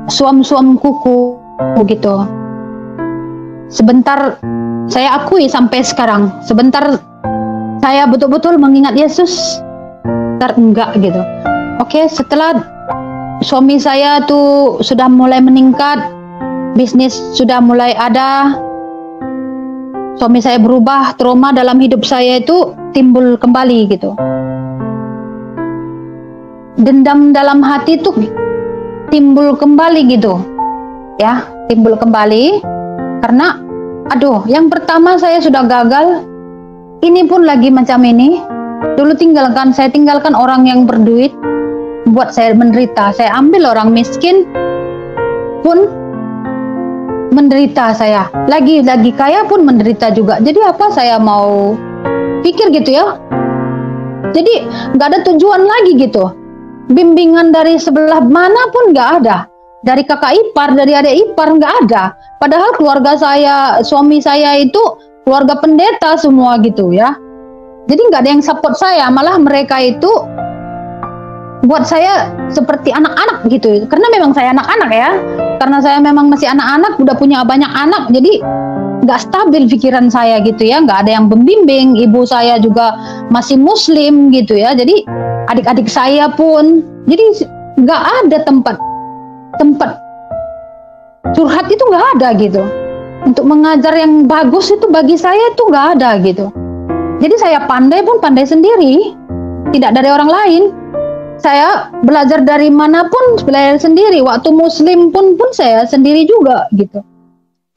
[SPEAKER 1] suam-suam kuku gitu. Sebentar, saya akui sampai sekarang, sebentar saya betul-betul mengingat Yesus, sebentar enggak gitu. Oke, setelah suami saya tuh sudah mulai meningkat, bisnis sudah mulai ada, suami saya berubah, trauma dalam hidup saya itu timbul kembali gitu. Dendam dalam hati tuh timbul kembali gitu. Ya, timbul kembali karena yang pertama saya sudah gagal, ini pun lagi macam ini. Dulu saya tinggalkan orang yang berduit, buat saya menderita. Saya ambil orang miskin pun menderita saya. Lagi kaya pun menderita juga. Jadi apa saya mau pikir gitu ya. Jadi nggak ada tujuan lagi gitu. Bimbingan dari sebelah mana pun nggak ada. Dari kakak ipar, dari adik ipar nggak ada. Padahal keluarga saya, suami saya itu keluarga pendeta semua gitu ya. Jadi nggak ada yang support saya. Malah mereka itu buat saya seperti anak-anak gitu. Karena memang saya anak-anak ya. Karena saya memang masih anak-anak, udah punya banyak anak. Jadi nggak stabil pikiran saya gitu ya. Nggak ada yang membimbing. Ibu saya juga masih muslim gitu ya. Jadi adik-adik saya pun. Jadi nggak ada tempat curhat itu nggak ada gitu. Untuk mengajar yang bagus itu bagi saya itu nggak ada gitu. Jadi saya pandai sendiri. Tidak dari orang lain. Saya belajar dari manapun, belajar sendiri. Waktu muslim pun saya sendiri juga gitu.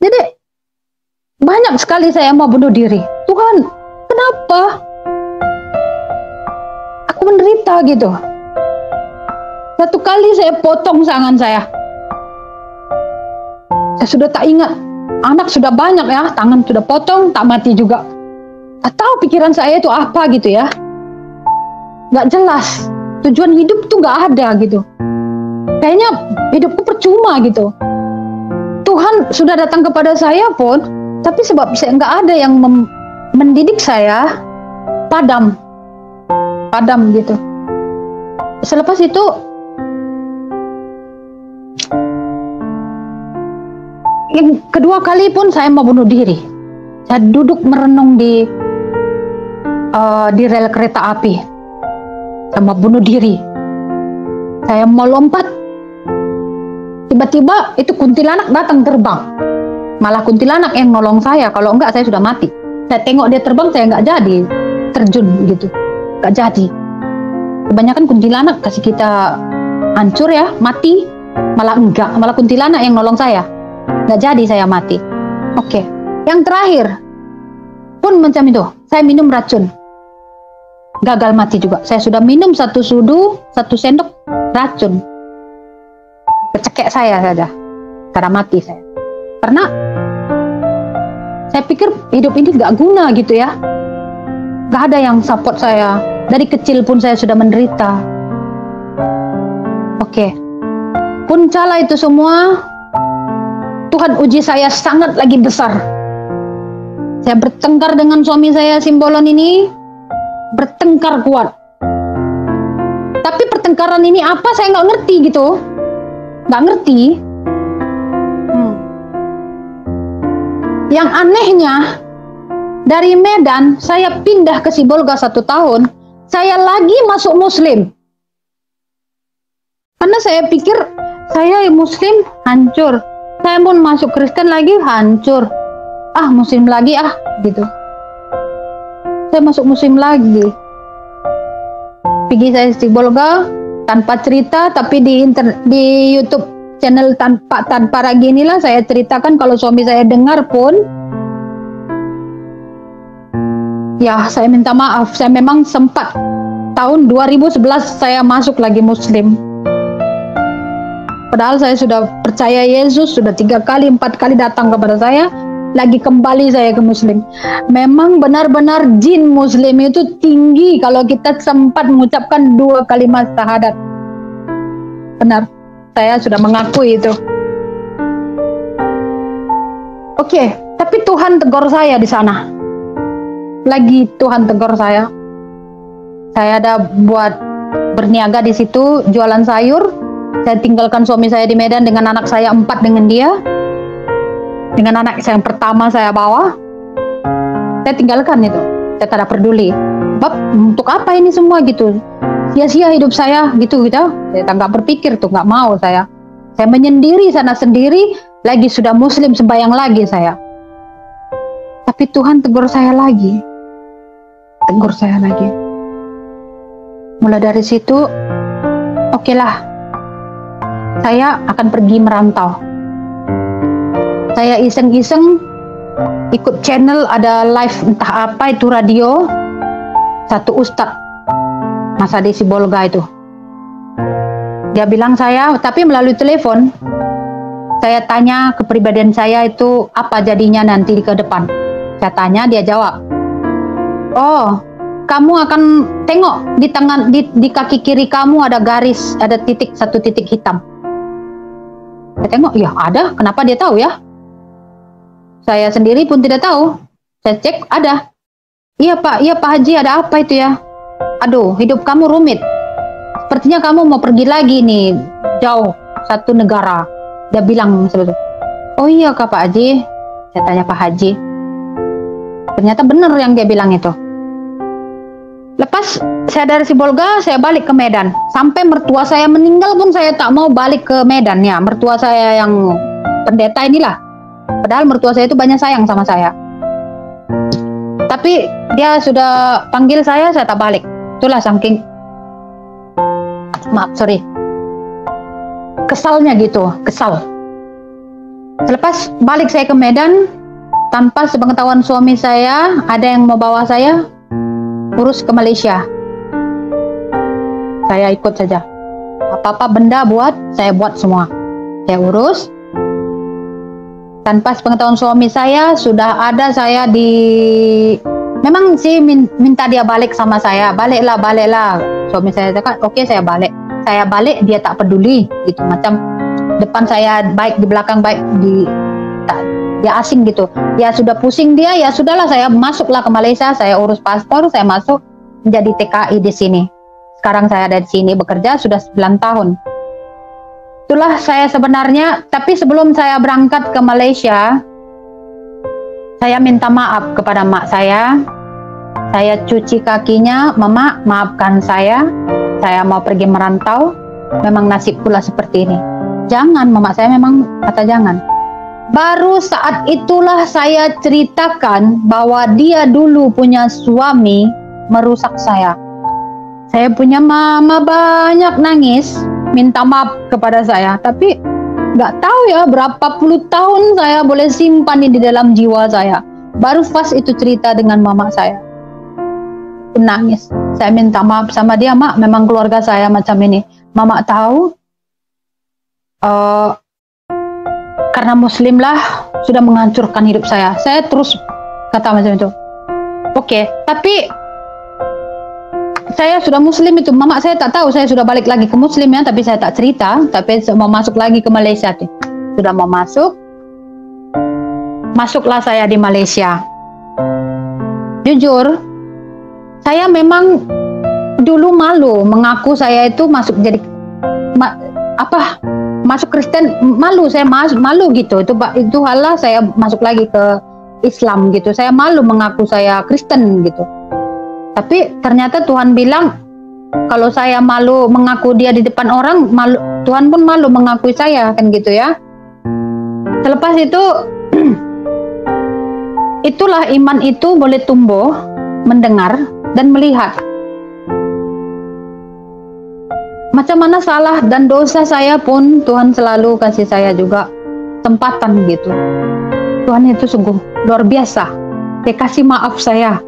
[SPEAKER 1] Jadi banyak sekali saya mau bunuh diri. Tuhan, kenapa aku menderita gitu? Satu kali saya potong tangan saya. Saya sudah tak ingat. Anak sudah banyak ya, tangan sudah potong, tak mati juga. Atau pikiran saya itu apa gitu ya? Nggak jelas. Tujuan hidup tuh nggak ada gitu. Kayaknya hidupku percuma gitu. Tuhan sudah datang kepada saya pun, tapi sebab saya nggak ada yang mendidik saya, padam gitu. Selepas itu Yang kedua kali pun saya mau bunuh diri. Saya duduk merenung di rel kereta api. Saya mau bunuh diri. Saya mau lompat. Tiba-tiba itu kuntilanak datang terbang. Malah kuntilanak yang nolong saya. Kalau enggak saya sudah mati. Saya tengok dia terbang, saya nggak jadi terjun gitu. Nggak jadi. Kebanyakan kuntilanak kasih kita hancur ya, mati. Malah enggak. Malah kuntilanak yang nolong saya. Nggak jadi saya mati. Oke. Yang terakhir pun macam itu. Saya minum racun. Gagal mati juga. Saya sudah minum 1 sudu, 1 sendok racun. Kecekek saya saja. Karena mati saya. Karena saya pikir hidup ini gak guna gitu ya. Gak ada yang support saya. Dari kecil pun saya sudah menderita. Oke. Puncala itu semua, Tuhan uji saya sangat lagi besar. Saya bertengkar dengan suami saya Simbolon ini. Bertengkar kuat. Tapi pertengkaran ini apa saya nggak ngerti gitu. Nggak ngerti. Yang anehnya, dari Medan saya pindah ke Sibolga 1 tahun, saya lagi masuk Muslim. Karena saya pikir saya Muslim hancur. Saya pun masuk Kristen lagi hancur. Muslim lagi gitu. Saya masuk Muslim lagi. Pergi saya Sibolga tanpa cerita, tapi di YouTube channel tanpa ragi inilah saya ceritakan. Kalau suami saya dengar pun, ya saya minta maaf. Saya memang sempat tahun 2011 saya masuk lagi Muslim. Padahal saya sudah percaya Yesus, sudah 3 kali 4 kali datang kepada saya. Lagi kembali saya ke Muslim. Memang benar-benar jin Muslim itu tinggi kalau kita sempat mengucapkan 2 kalimat syahadat. Benar, saya sudah mengakui itu. Oke, tapi Tuhan tegur saya di sana. Lagi Tuhan tegur saya. Saya ada buat berniaga di situ, jualan sayur. Saya tinggalkan suami saya di Medan dengan anak saya 4 dengan dia. Dengan anak saya yang pertama saya bawa, saya tinggalkan itu. Saya tidak peduli. Bab, untuk apa ini semua gitu? Sia-sia hidup saya gitu. Saya nggak berpikir tuh, nggak mau saya. Saya menyendiri sana sendiri, lagi sudah Muslim sembahyang lagi saya. Tapi Tuhan tegur saya lagi. Tegur saya lagi. Mulai dari situ, oke lah. Saya akan pergi merantau. Saya iseng-iseng ikut channel, ada live entah apa itu radio, satu ustadz masa di Sibolga itu. Dia bilang saya, tapi melalui telepon. Saya tanya kepribadian saya itu apa jadinya nanti ke depan. Saya tanya, dia jawab, oh kamu akan tengok di tangan, di kaki kiri kamu ada garis, ada titik, 1 titik hitam. Saya tengok, ya ada, kenapa dia tahu ya? Saya sendiri pun tidak tahu. Saya cek, ada. Iya Pak Haji, ada apa itu ya? Aduh, hidup kamu rumit. Sepertinya kamu mau pergi lagi nih, jauh, 1 negara. Dia bilang seperti itu. Oh iya Kak Pak Haji. Saya tanya Pak Haji. Ternyata benar yang dia bilang itu. Lepas saya dari Sibolga, saya balik ke Medan. Sampai mertua saya meninggal pun saya tak mau balik ke Medan ya. Mertua saya yang pendeta inilah. Padahal mertua saya itu banyak sayang sama saya. Tapi dia sudah panggil saya tak balik. Itulah saking, kesalnya gitu, kesal. Selepas balik saya ke Medan, tanpa sepengetahuan suami saya, ada yang mau bawa saya urus ke Malaysia. Saya ikut saja. Apa-apa benda saya buat semua. Saya urus. Tanpa sepengetahuan suami saya, sudah ada saya memang sih minta dia balik sama saya. Baliklah. Suami saya cakap, oke saya balik. Saya balik, dia tak peduli gitu. Macam depan saya baik, di belakang baik, dia asing gitu. Ya sudah pusing dia, ya sudahlah saya masuklah ke Malaysia. Saya urus paspor, saya masuk menjadi TKI di sini. Sekarang saya ada di sini bekerja sudah 9 tahun. itulah saya sebenarnya. Tapi sebelum saya berangkat ke Malaysia, saya minta maaf kepada mak saya. Saya cuci kakinya, "Mama, maafkan saya mau pergi merantau, memang nasib pula seperti ini." "Jangan," mama saya memang kata jangan. Baru saat itulah saya ceritakan bahwa dia dulu punya suami merusak saya. Saya punya mama banyak nangis, minta maaf kepada saya. Tapi nggak tahu ya berapa puluh tahun saya boleh simpan di dalam jiwa saya. Baru pas itu cerita dengan mama saya, nangis. Saya minta maaf sama dia, "Mak, memang keluarga saya macam ini. Mama tahu, karena muslim lah sudah menghancurkan hidup saya." Saya terus kata macam itu. Oke, tapi saya sudah muslim itu, mama saya tak tahu saya sudah balik lagi ke muslim ya, tapi saya tak cerita. Tapi mau masuk lagi ke Malaysia tuh. Sudah mau masuklah saya di Malaysia. Jujur, saya memang dulu malu mengaku saya itu masuk jadi masuk Kristen, malu. Saya malu gitu. Itu halah saya masuk lagi ke Islam gitu. Saya malu mengaku saya Kristen gitu. Tapi ternyata Tuhan bilang kalau saya malu mengaku dia di depan orang, Tuhan pun malu mengakui saya, kan gitu ya. Selepas itu itulah iman itu boleh tumbuh, mendengar dan melihat. Macam mana salah dan dosa saya pun Tuhan selalu kasih saya juga tempatan gitu. Tuhan itu sungguh luar biasa. Dia kasih maaf saya.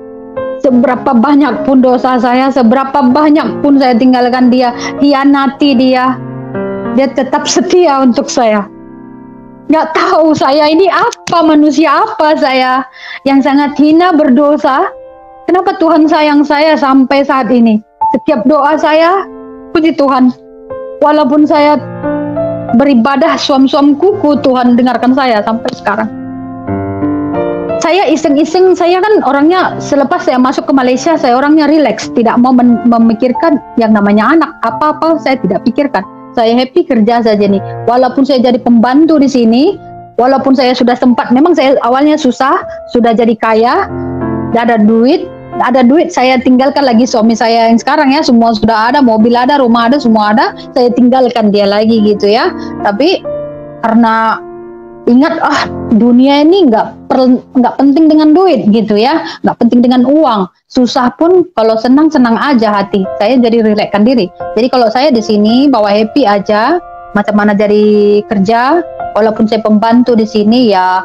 [SPEAKER 1] Seberapa banyak pun dosa saya, seberapa banyak pun saya tinggalkan dia, hianati dia, dia tetap setia untuk saya. Nggak tahu saya ini apa, manusia apa saya yang sangat hina, berdosa. Kenapa Tuhan sayang saya sampai saat ini? Setiap doa saya, puji Tuhan, walaupun saya beribadah suam-suam kuku, Tuhan dengarkan saya sampai sekarang. Saya iseng-iseng, saya kan orangnya selepas saya masuk ke Malaysia, saya orangnya rileks, tidak mau memikirkan yang namanya anak, apa-apa saya tidak pikirkan. Saya happy kerja saja nih. Walaupun saya jadi pembantu di sini, walaupun saya sudah sempat, memang saya awalnya susah, sudah jadi kaya, ada duit saya tinggalkan lagi suami saya yang sekarang ya, semua sudah ada, mobil ada, rumah ada, semua ada, saya tinggalkan dia lagi gitu ya. Tapi karena ingat dunia ini nggak penting dengan duit gitu ya, nggak penting dengan uang. Susah pun kalau senang aja hati. Saya jadi rilekkan diri. Jadi kalau saya di sini bawa happy aja, macam mana jadi kerja, walaupun saya pembantu di sini ya,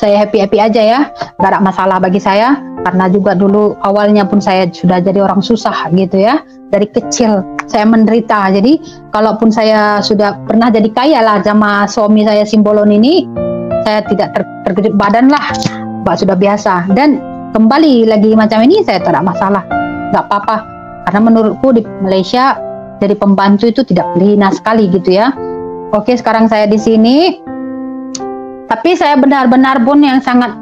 [SPEAKER 1] saya happy aja ya, nggak ada masalah bagi saya. Karena juga dulu awalnya pun saya sudah jadi orang susah gitu ya, dari kecil saya menderita. Jadi kalaupun saya sudah pernah jadi kaya lah sama suami saya Simbolon ini, saya tidak terkejut badan lah, sudah biasa. Dan kembali lagi macam ini saya tak ada masalah, nggak apa-apa. Karena menurutku di Malaysia jadi pembantu itu tidak hina sekali gitu ya. Oke, sekarang saya di sini, tapi saya benar-benar pun yang sangat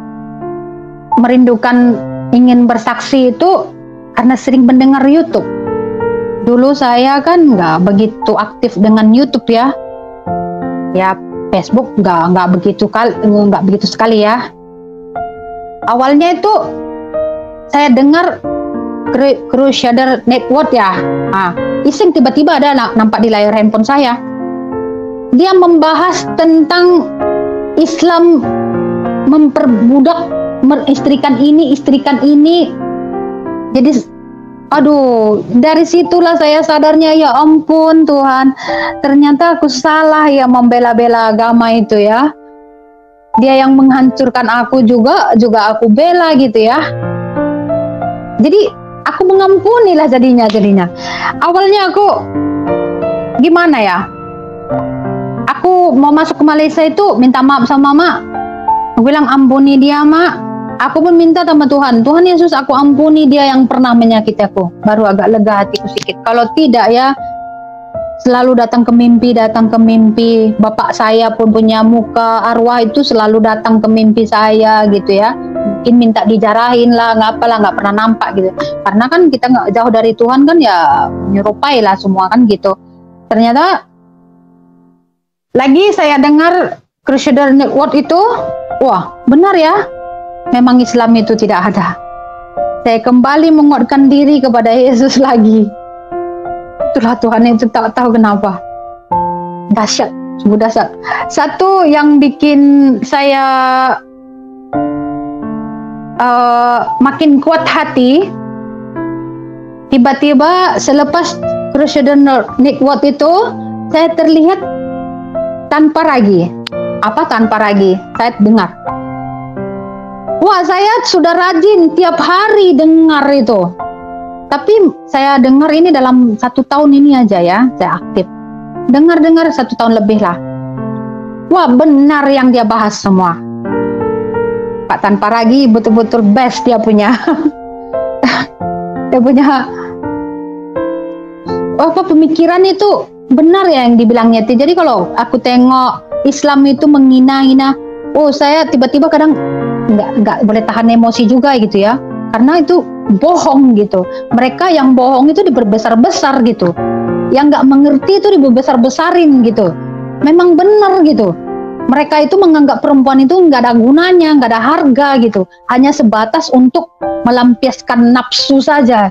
[SPEAKER 1] merindukan ingin bersaksi itu karena sering mendengar YouTube. Dulu saya kan nggak begitu aktif dengan YouTube ya. Ya Facebook nggak begitu sekali ya. Awalnya itu saya dengar Crusader Network ya. Iseng tiba-tiba ada nampak di layar handphone saya. Dia membahas tentang Islam memperbudak, istrikan ini. Jadi dari situlah saya sadarnya, ya ampun Tuhan, ternyata aku salah ya membela-bela agama itu ya. Dia yang menghancurkan aku juga aku bela gitu ya. Jadi aku mengampuni lah jadinya. Awalnya aku gimana ya, aku mau masuk ke Malaysia itu minta maaf sama mama. Aku bilang ampuni dia mak. Aku pun minta sama Tuhan Yesus, aku ampuni dia yang pernah menyakiti aku. Baru agak lega hatiku sedikit. Kalau tidak ya selalu datang ke mimpi. Bapak saya pun punya muka arwah itu selalu datang ke mimpi saya gitu ya. Mungkin minta dijarahin lah, nggak pernah nampak gitu. Karena kan kita nggak jauh dari Tuhan kan ya, menyerupai lah semua kan gitu. Ternyata Lagi saya dengar Crusader Network itu, wah benar ya, memang Islam itu tidak ada. Saya kembali menguatkan diri kepada Yesus lagi. Itulah Tuhan itu tak tahu kenapa. Dahsyat, sungguh dahsyat. Satu yang bikin saya makin kuat hati, tiba-tiba selepas Crusader Network itu, saya terlihat tanpa ragi. Apa tanpa ragi? Saya dengar. Wah, saya sudah rajin tiap hari dengar itu. Tapi saya dengar ini dalam 1 tahun ini aja ya, saya aktif. Dengar-dengar 1 tahun lebih lah. Wah, benar yang dia bahas semua. Pak Tanpa Ragi betul-betul best dia punya. Dia punya pemikiran itu benar ya yang dibilangnya. Jadi kalau aku tengok Islam itu menghina-hina, saya tiba-tiba kadang nggak boleh tahan emosi juga gitu ya, karena itu bohong gitu. Mereka yang bohong itu diperbesar-besar gitu, yang nggak mengerti itu dibesar-besarin gitu. Memang benar gitu. Mereka itu menganggap perempuan itu nggak ada gunanya, nggak ada harga gitu, hanya sebatas untuk melampiaskan nafsu saja.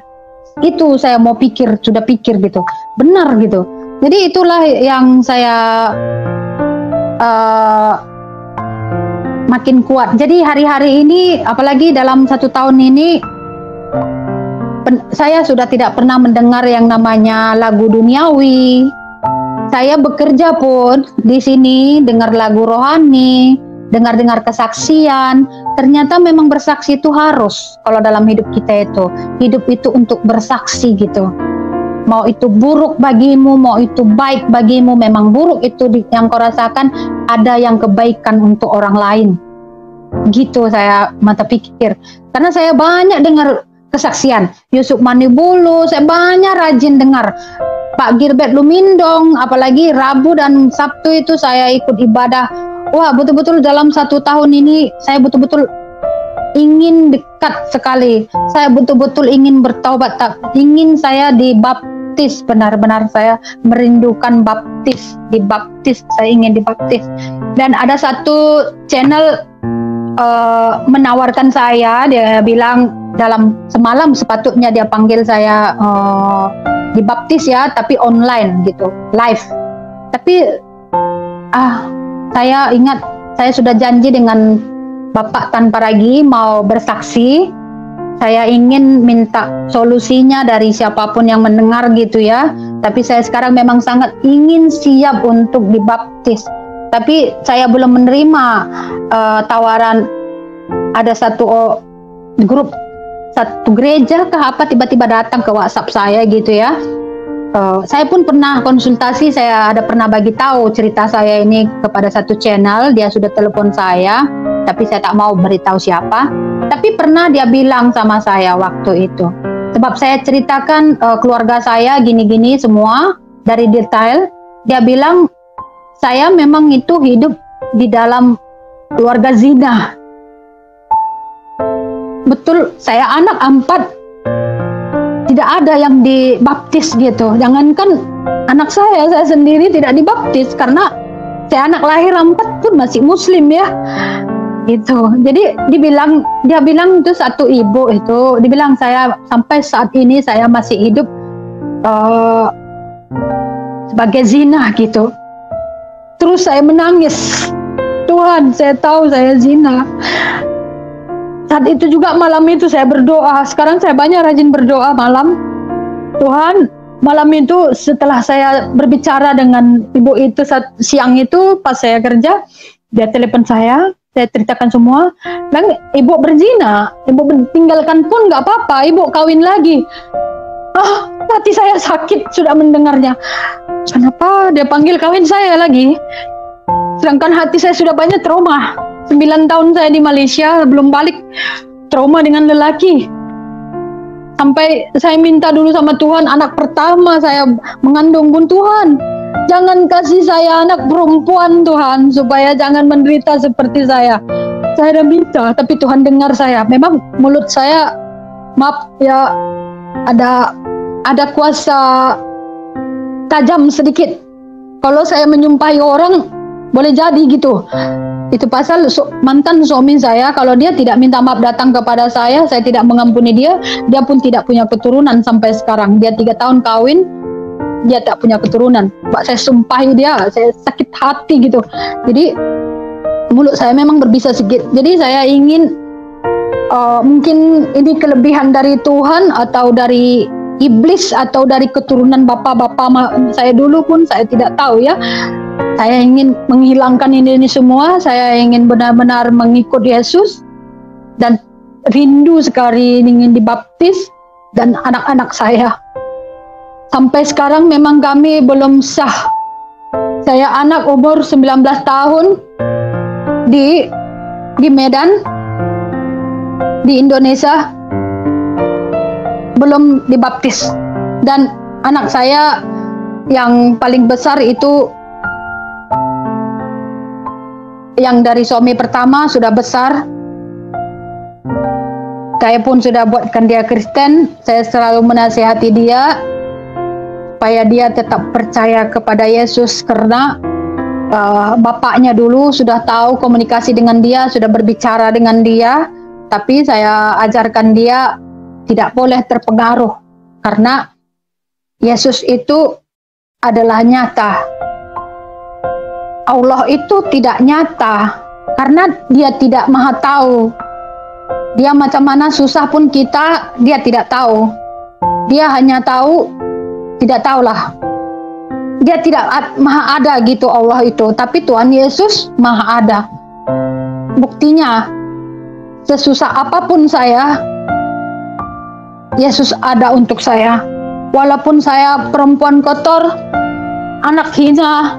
[SPEAKER 1] Itu saya mau sudah pikir gitu, benar gitu. Jadi itulah yang saya makin kuat. Jadi hari-hari ini, apalagi dalam 1 tahun ini, saya sudah tidak pernah mendengar yang namanya lagu duniawi. Saya bekerja pun di sini dengar lagu rohani, dengar-dengar kesaksian. Ternyata memang bersaksi itu harus. Kalau dalam hidup kita itu, hidup itu untuk bersaksi gitu. Mau itu buruk bagimu, mau itu baik bagimu, memang buruk itu yang kau rasakan, ada yang kebaikan untuk orang lain. Gitu saya mata pikir. Karena saya banyak dengar kesaksian. Yusuf Manibulu, saya banyak rajin dengar. Pak Gilbert Lumindong, apalagi Rabu dan Sabtu itu saya ikut ibadah. Wah, betul-betul dalam 1 tahun ini saya betul-betul ingin dekat sekali. Saya betul-betul ingin bertaubat, ingin saya dibaptis. Benar-benar saya merindukan dibaptis. Saya ingin dibaptis. Dan ada satu channel menawarkan saya, dia bilang dalam semalam sepatutnya dia panggil saya dibaptis ya, tapi online gitu, live. Tapi saya ingat saya sudah janji dengan Bapak Tanpa Ragi mau bersaksi. Saya ingin minta solusinya dari siapapun yang mendengar gitu ya. Tapi saya sekarang memang sangat ingin siap untuk dibaptis. Tapi saya belum menerima tawaran. Ada satu grup, satu gereja kah apa tiba-tiba datang ke WhatsApp saya gitu ya. Saya pun pernah konsultasi, saya ada pernah bagi tahu cerita saya ini kepada satu channel. Dia sudah telepon saya, tapi saya tak mau beritahu siapa. Tapi pernah dia bilang sama saya waktu itu, sebab saya ceritakan keluarga saya gini-gini semua dari detail. Dia bilang saya memang itu hidup di dalam keluarga zina. Betul, saya anak 4, tidak ada yang dibaptis gitu. Jangankan anak saya sendiri tidak dibaptis karena saya anak lahir 4 pun masih muslim ya. Gitu. Jadi dia bilang itu satu ibu itu, dibilang saya sampai saat ini saya masih hidup sebagai zina gitu. Terus saya menangis. Tuhan, saya tahu saya zina. Saat itu juga malam itu saya berdoa. Sekarang saya banyak rajin berdoa malam. Tuhan, malam itu setelah saya berbicara dengan ibu itu siang itu pas saya kerja, dia telepon saya ceritakan semua. Dan ibu berzina, ibu tinggalkan pun nggak apa-apa, ibu kawin lagi. Hati saya sakit sudah mendengarnya. Kenapa dia panggil kawin saya lagi? Sedangkan hati saya sudah banyak trauma. 9 tahun saya di Malaysia, belum balik, trauma dengan lelaki. Sampai saya minta dulu sama Tuhan, anak pertama saya mengandung pun Tuhan, jangan kasih saya anak perempuan Tuhan, supaya jangan menderita seperti saya. Saya udah minta, tapi Tuhan dengar saya. Memang mulut saya, maaf ya, ada kuasa tajam sedikit.
[SPEAKER 2] kalau saya menyumpahi orang boleh jadi gitu. Itu pasal mantan suami saya, kalau dia tidak minta maaf datang kepada saya tidak mengampuni dia pun tidak punya keturunan sampai sekarang. Dia 3 tahun kawin, dia tak punya keturunan. Mbak, saya sumpahi dia, saya sakit hati gitu. Jadi mulut saya memang berbisa sedikit. Jadi saya ingin mungkin ini kelebihan dari Tuhan atau dari iblis atau dari keturunan bapak-bapak saya dulu pun saya tidak tahu ya. Saya ingin menghilangkan ini semua. Saya ingin benar-benar mengikut Yesus dan rindu sekali ingin dibaptis dan anak-anak saya. Sampai sekarang memang kami belum sah. Saya anak umur 19 tahun di Medan, di Indonesia, belum dibaptis. Dan anak saya yang paling besar itu yang dari suami pertama sudah besar. Saya pun sudah buatkan dia Kristen. Saya selalu menasihati dia supaya dia tetap percaya kepada Yesus, karena bapaknya dulu sudah tahu komunikasi dengan dia, sudah berbicara dengan dia, tapi saya ajarkan dia tidak boleh terpengaruh, karena Yesus itu adalah nyata. Allah itu tidak nyata, karena dia tidak maha tahu. Dia macam mana susah pun kita, dia tidak tahu. Dia hanya tahu, tidak tahulah. Dia tidak maha ada gitu Allah itu, tapi Tuhan Yesus maha ada. Buktinya, sesusah apapun saya, Yesus ada untuk saya. Walaupun saya perempuan kotor, anak hina,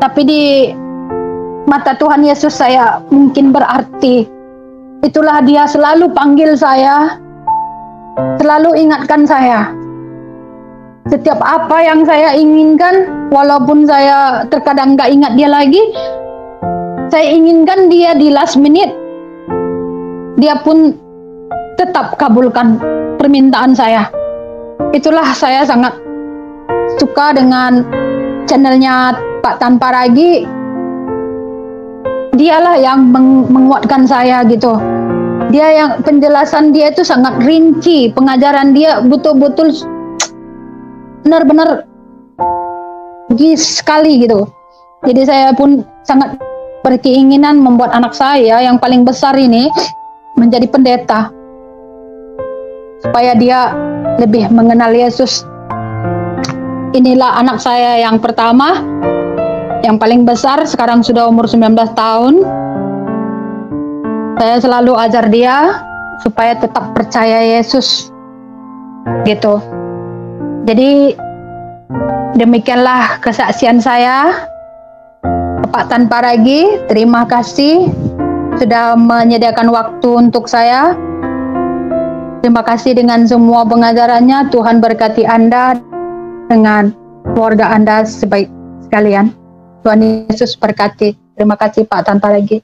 [SPEAKER 2] tapi di mata Tuhan Yesus saya mungkin berarti. Itulah dia selalu panggil saya, selalu ingatkan saya. Setiap apa yang saya inginkan, walaupun saya terkadang gak ingat dia lagi, saya inginkan dia di last minute, dia pun tetap kabulkan permintaan saya. Itulah saya sangat suka dengan channelnya Pak Tan Paragi. Dialah yang menguatkan saya gitu. Dia yang penjelasan dia itu sangat rinci, pengajaran dia betul-betul benar-benar sekali gitu. Jadi saya pun sangat berkeinginan membuat anak saya yang paling besar ini menjadi pendeta, supaya dia lebih mengenal Yesus. Inilah anak saya yang pertama, yang paling besar, sekarang sudah umur 19 tahun. Saya selalu ajar dia supaya tetap percaya Yesus gitu. Jadi demikianlah kesaksian saya. Pak Tan Paragi, terima kasih sudah menyediakan waktu untuk saya. Terima kasih dengan semua pengajarannya. Tuhan berkati Anda dengan keluarga Anda sebaik sekalian. Tuhan Yesus berkati. Terima kasih Pak Tan Paragi.